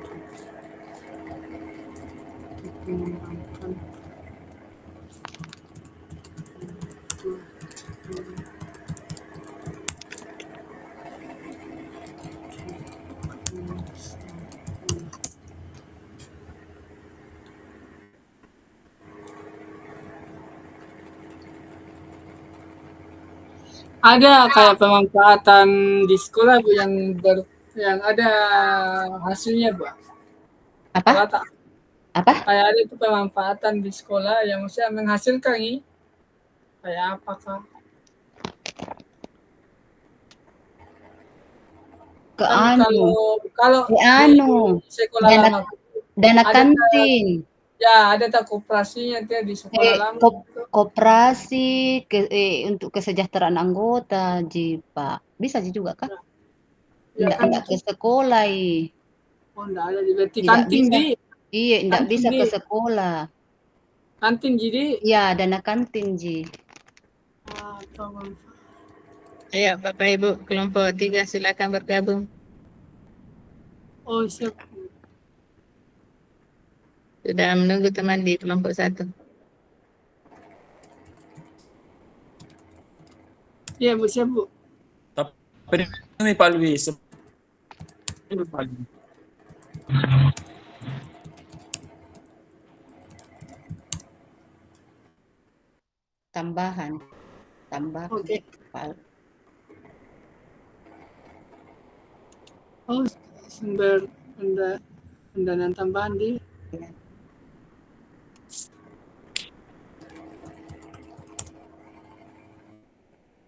ada kayak pemanfaatan di sekolah Bu yang ada hasilnya Bu. Apa? Kalau tak Apa? kayak ada itu pemanfaatan di sekolah yang maksudnya menghasilkan nih. Kayak apakah? Ke Kan anu, kalau anu, di sekolah dana- lama dana ada kantin, ya ada tak koperasinya tuh di sekolah lama. koperasi untuk kesejahteraan anggota, Ji Pak. Bisa Ji juga kah? Ya kan Enggak ke sekolah, oh enggak ada di berarti Tidak kantin bisa. di Iya, enggak Kantin, bisa ke Di. sekolah. kantin jadi Iya, dana kantin, Ji. atau Ayo Bapak Ibu kelompok 3 silakan bergabung. oh siap. Sudah menunggu teman di kelompok 1. Iya Bu siap Bu. Tapi ini Pak Luis. Ini Pak Luis. Tambahan. Oke. Pak. Oh sumber pendanaan tambahan di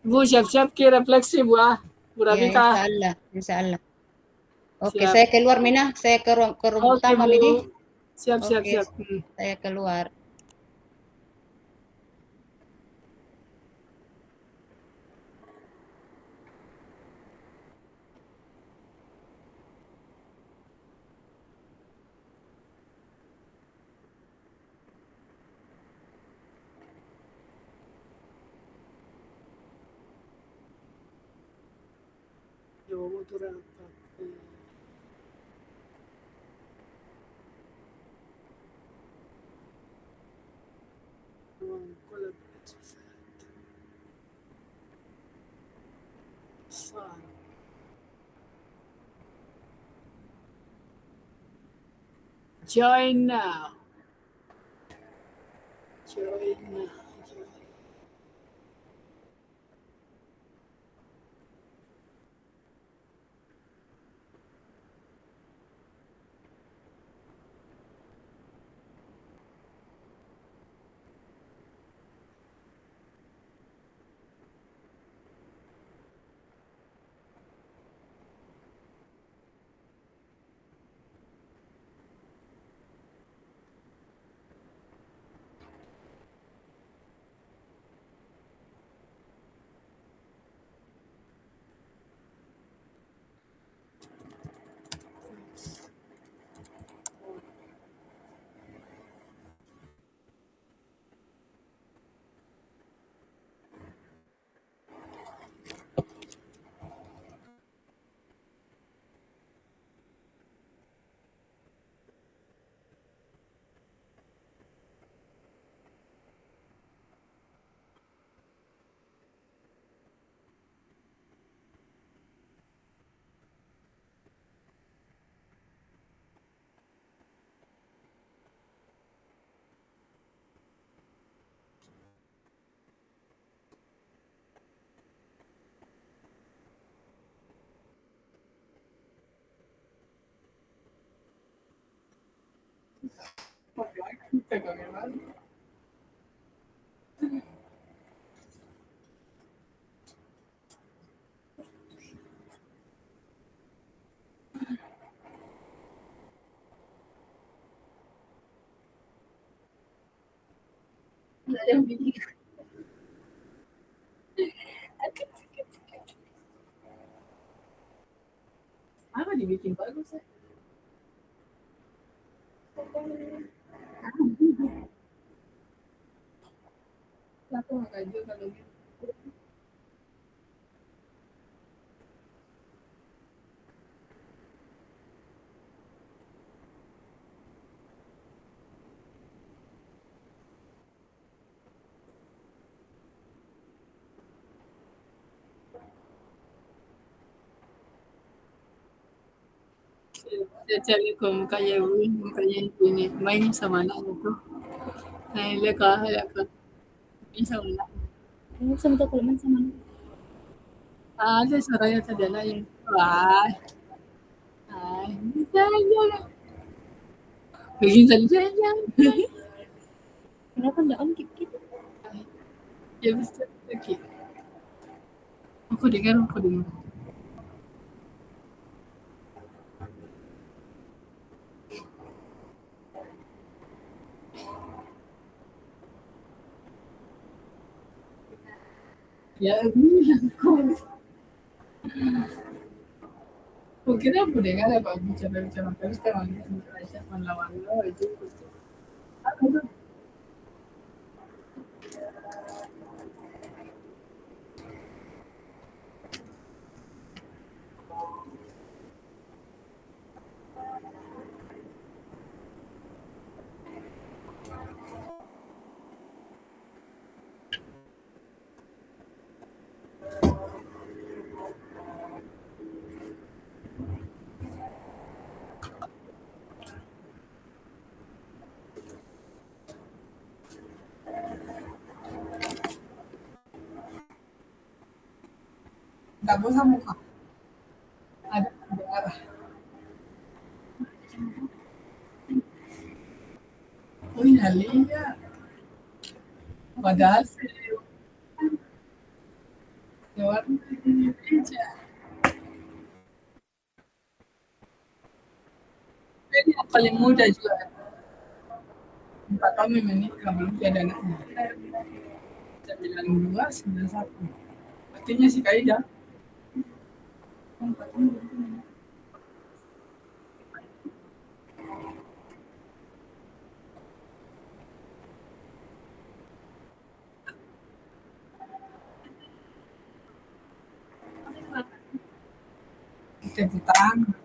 Bu siap-siap ki refleksi Bu Bu Ya, Rafika. insya Allah. Oke, Siap. saya keluar Mina, saya ke room Oke, utama Bu. Midi. Siap, siap, Oke, siap. saya keluar. Jawa motor apa? Ruang kolaborasi. Besar. Join now. Join now. Apa dibikin bagus ya? Aku nggak kaji kalau gitu. Saya cari ke mukanya Win, mukanya ini main sama anaknya tuh. Nah, leka. Main sama anaknya. Ini sama tuh kalau main sama anaknya. Ada suaranya tadi anaknya. Wah, bisa aja. Bikin saja. Kenapa enggak on gitu? Ya bisa. Oke. Aku dengar. Ya, aku. Kukira aku dengar apa bicara terus kan Aisyah melawan lo itu. Apa itu? Nggak bosan muka. Ada arah. Oh iya lihat. Padahal lewat meja. ini yang paling muda juga. 4 tahun menikah, belum ada anaknya. 92, 91. Artinya si Kaida. Tepuk tangan.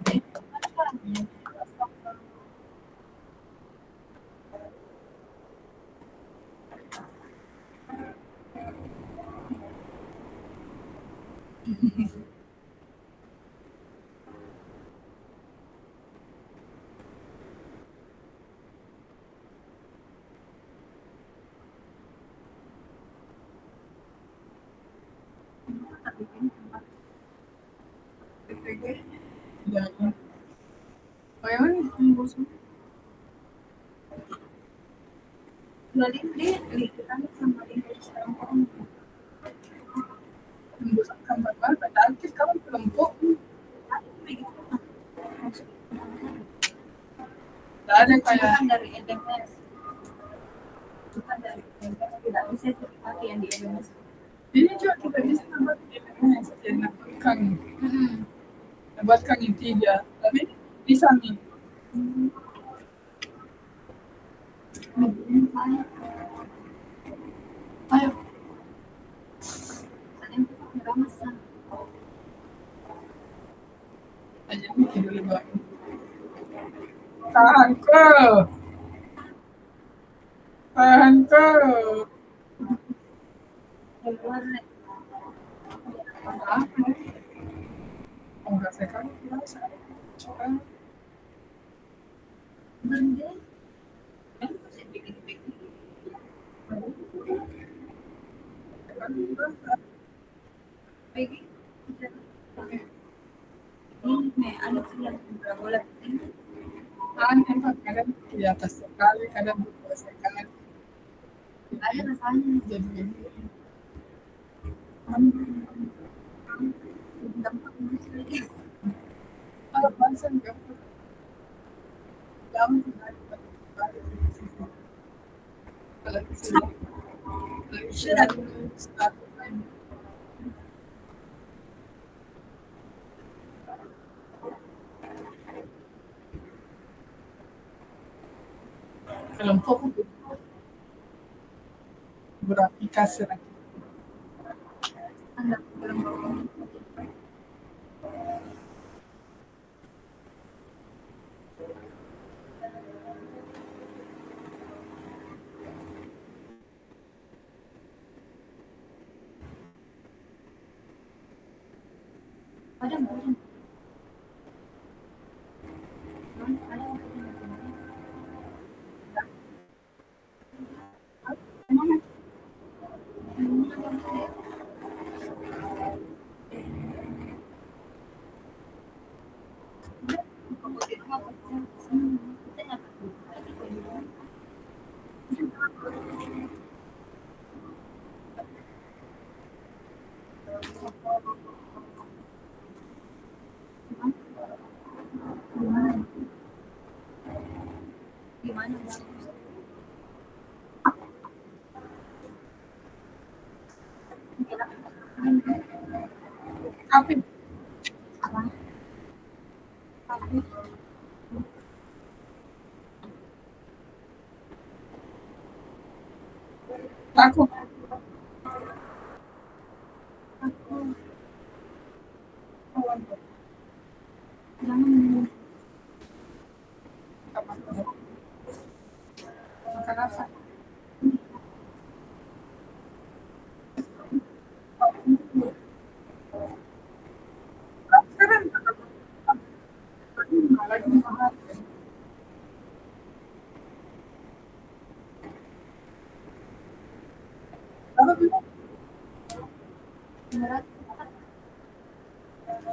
Ya, ya. Bagaimana? Gambar apa? Aktif kamu kelompok. Tidak ada kayak Dari LMS. Bukan dari LMS, tidak bisa dipakai yang di LMS. ini juga kita bisa nambah nambahkan nambahkan yang 3, tapi bisa nih. Ayo. Aja mikir dulu Bang. Tahan ke. Tahan ke. Enggak sekali biasa. Kadang di atas sekali, kadang di bawah sekali. Ada rasanya. Jadi gini. Kalau bahasa enggak jauh kalau di sini sudah kelompok beraplikasi lagi. Tapi aku makan apa? Keren lagi mahal. Kalau bilang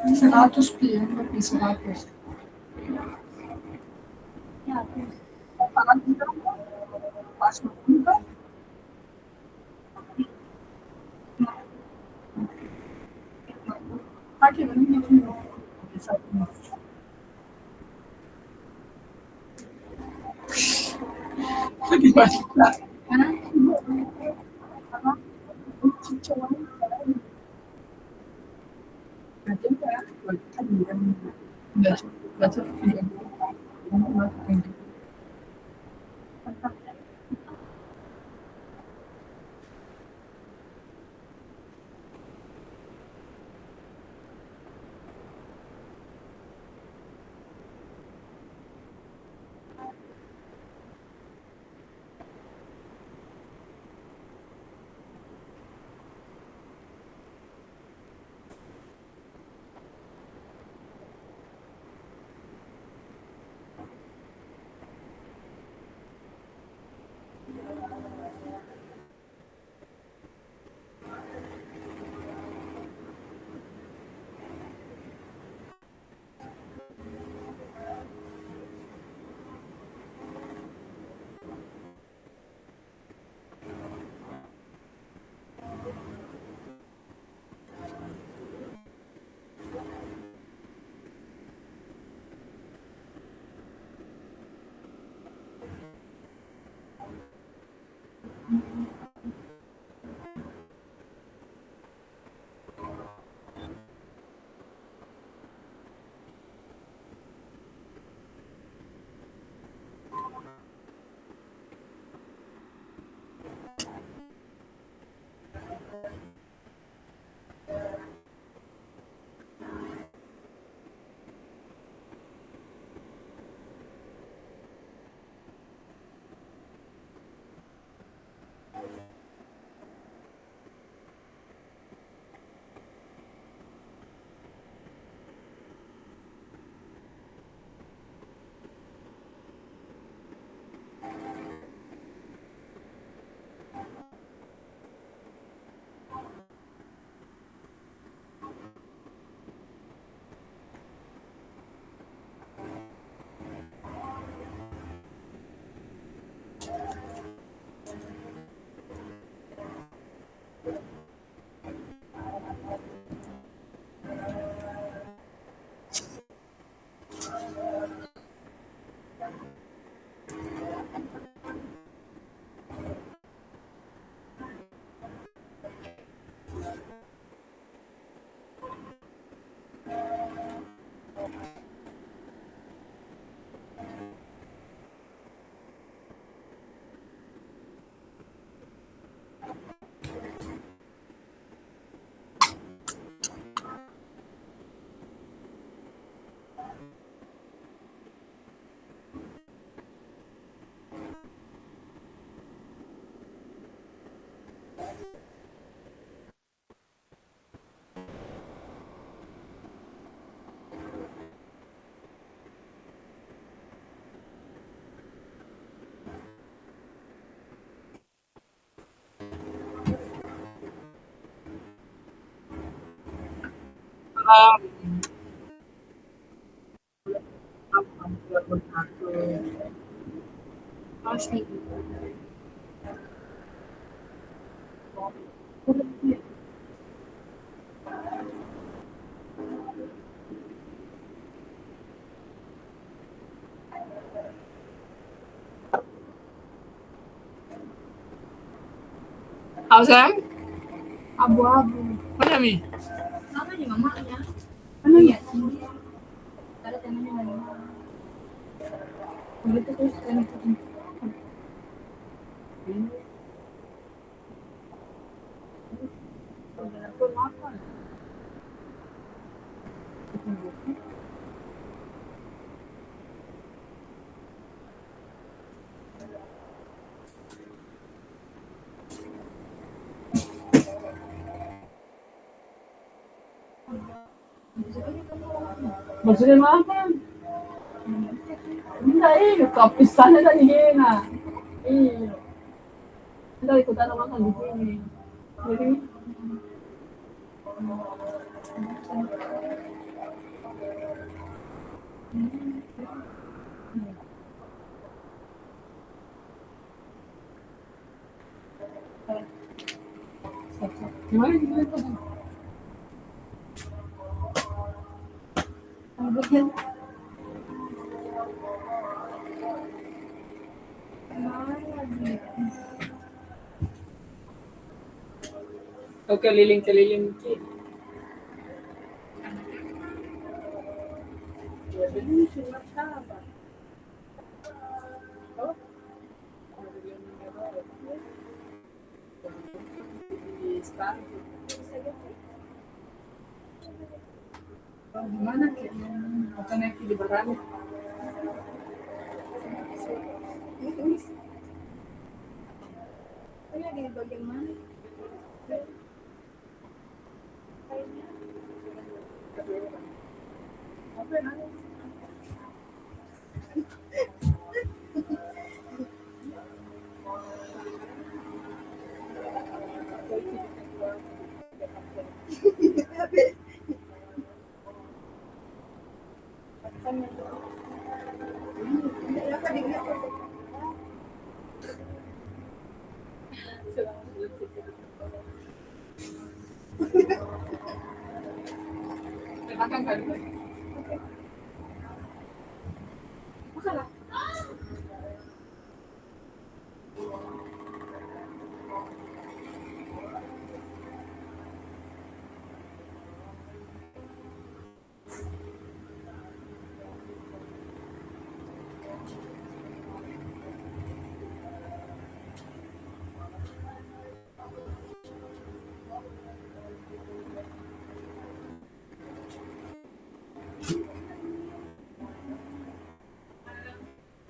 100 pi, lebih 100. Apaan kita? Pas kita. Pakai ini bisa. Asli. Apa sayang? Abu-abu. Mana Mi? Sama nih mamanya. Iya, tinggi. Ada temanya nggak? Begitu terus kan. Maksudnya apa? Enggak, kapisannya tadi hina. Iya. Enggak ikutan makan di sini. Jadi, gimana gitu? Oke, keliling-keliling dikit. Biasanya cuma apa? Oh, di Istanbul. Oh, gimana Ki? Atau naik di Barani? Ini di bagian mana? Apa yang ada? Akan kan?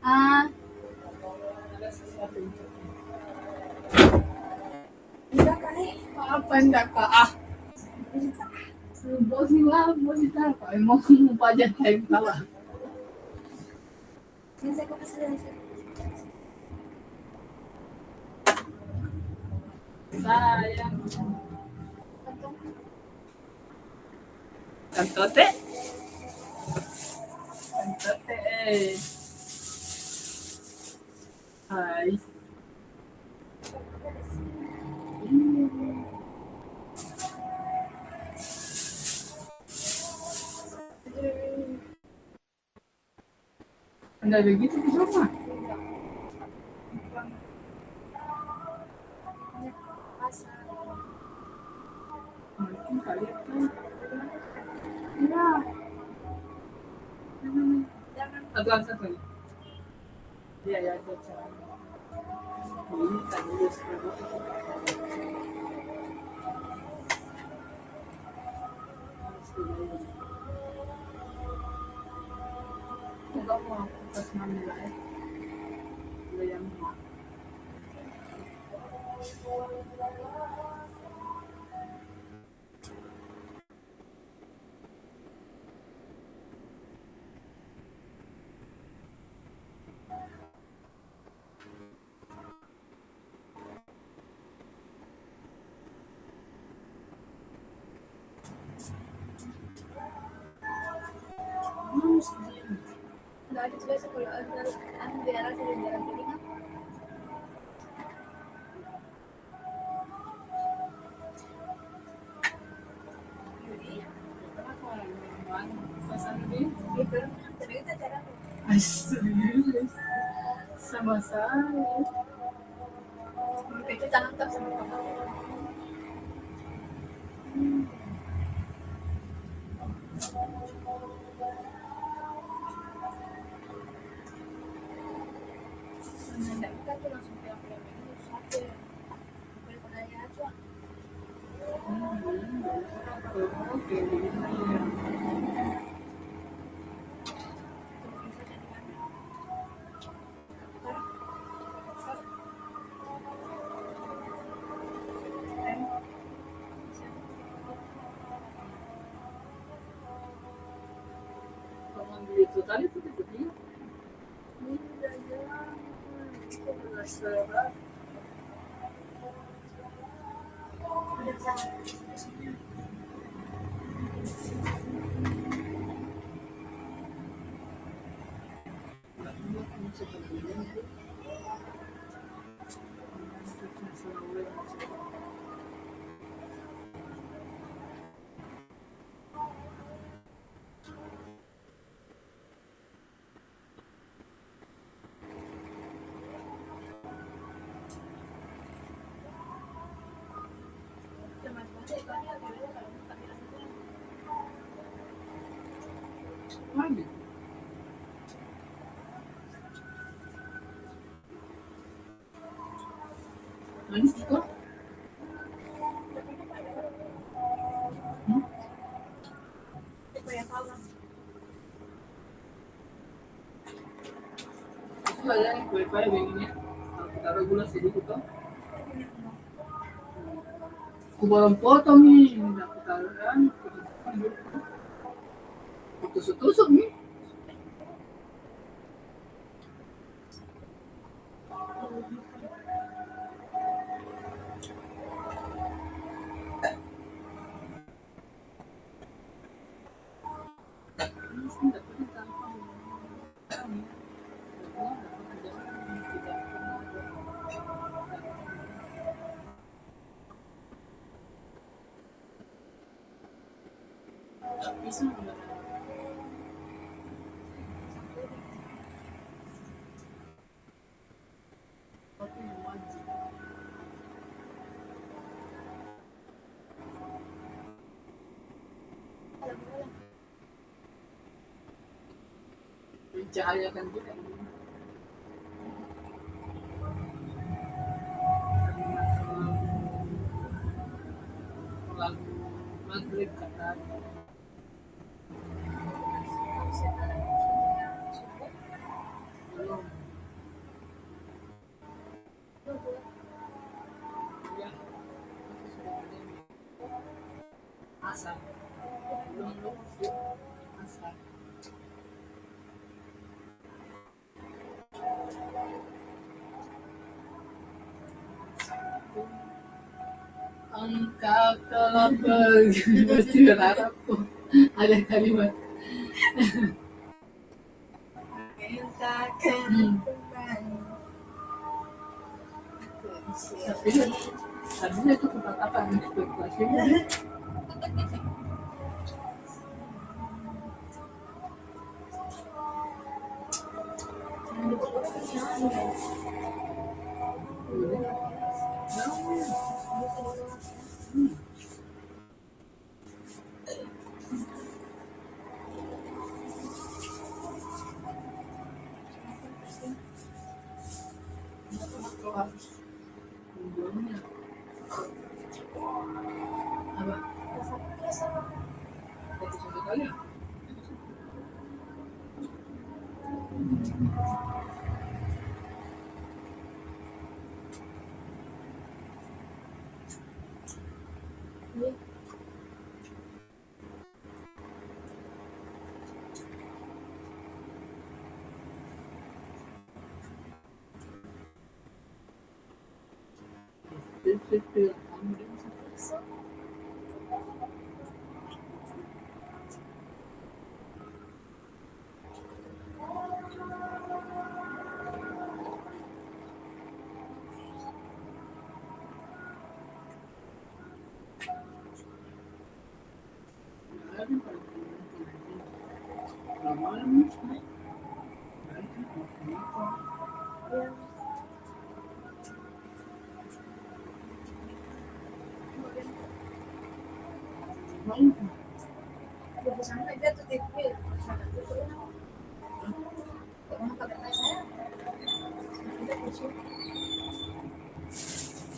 Ah, Ada sesuatu. enggak kali. Apa enggak Kak? Ah, bos itu apa? Emang mau pajak time kalah. Ini saya kok kesini. Sayang. Kantote? Kantote eh. Hai. Anda begitu di rumah? Mungkin kali itu. Ya. Satu lagi. Iya ya, itu cara. Ini tadi enggak mau pas mana ya? Yang Enggak ada juga sekolah daerah sini daerah ini kan. Gitu. Tapi itu cara Astaga, sama saya. itu tangkap sama kamu. Nah, kita tuh langsung pulang ini satu. Boleh penanya aja. Kalau ambil itu tadi putih-putih. Penasaran. lagi. Manis itu. Itu ada yang kue-kue begini. Kalau kita taruh gula sedikit tuh. Aku belum potong nih. Aku taruh kan. Aku tusuk-tusuk nih. Mencahayakan juga. Lagu maghrib kata. Belum. Ya. Asal. Belum sih. Asal. Engkau telah pergi. Mesti berharapku ada kalimat. Tapi tadinya itu tempat apa nih spekulasinya? Apa? Satu kali.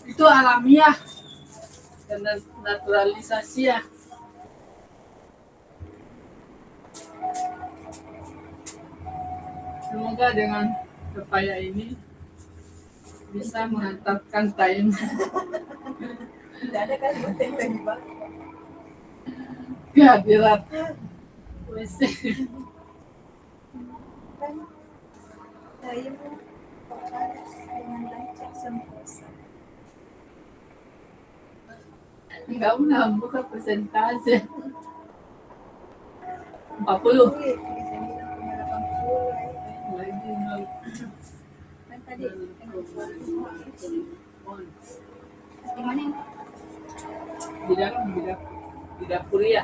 Itu alamiah dan naturalisasi ya. Semoga dengan upaya ini bisa menghantarkan time kehadiran WC. Enggak pernah buka persentase 40 lagi nol. Di dalam di dapur ya.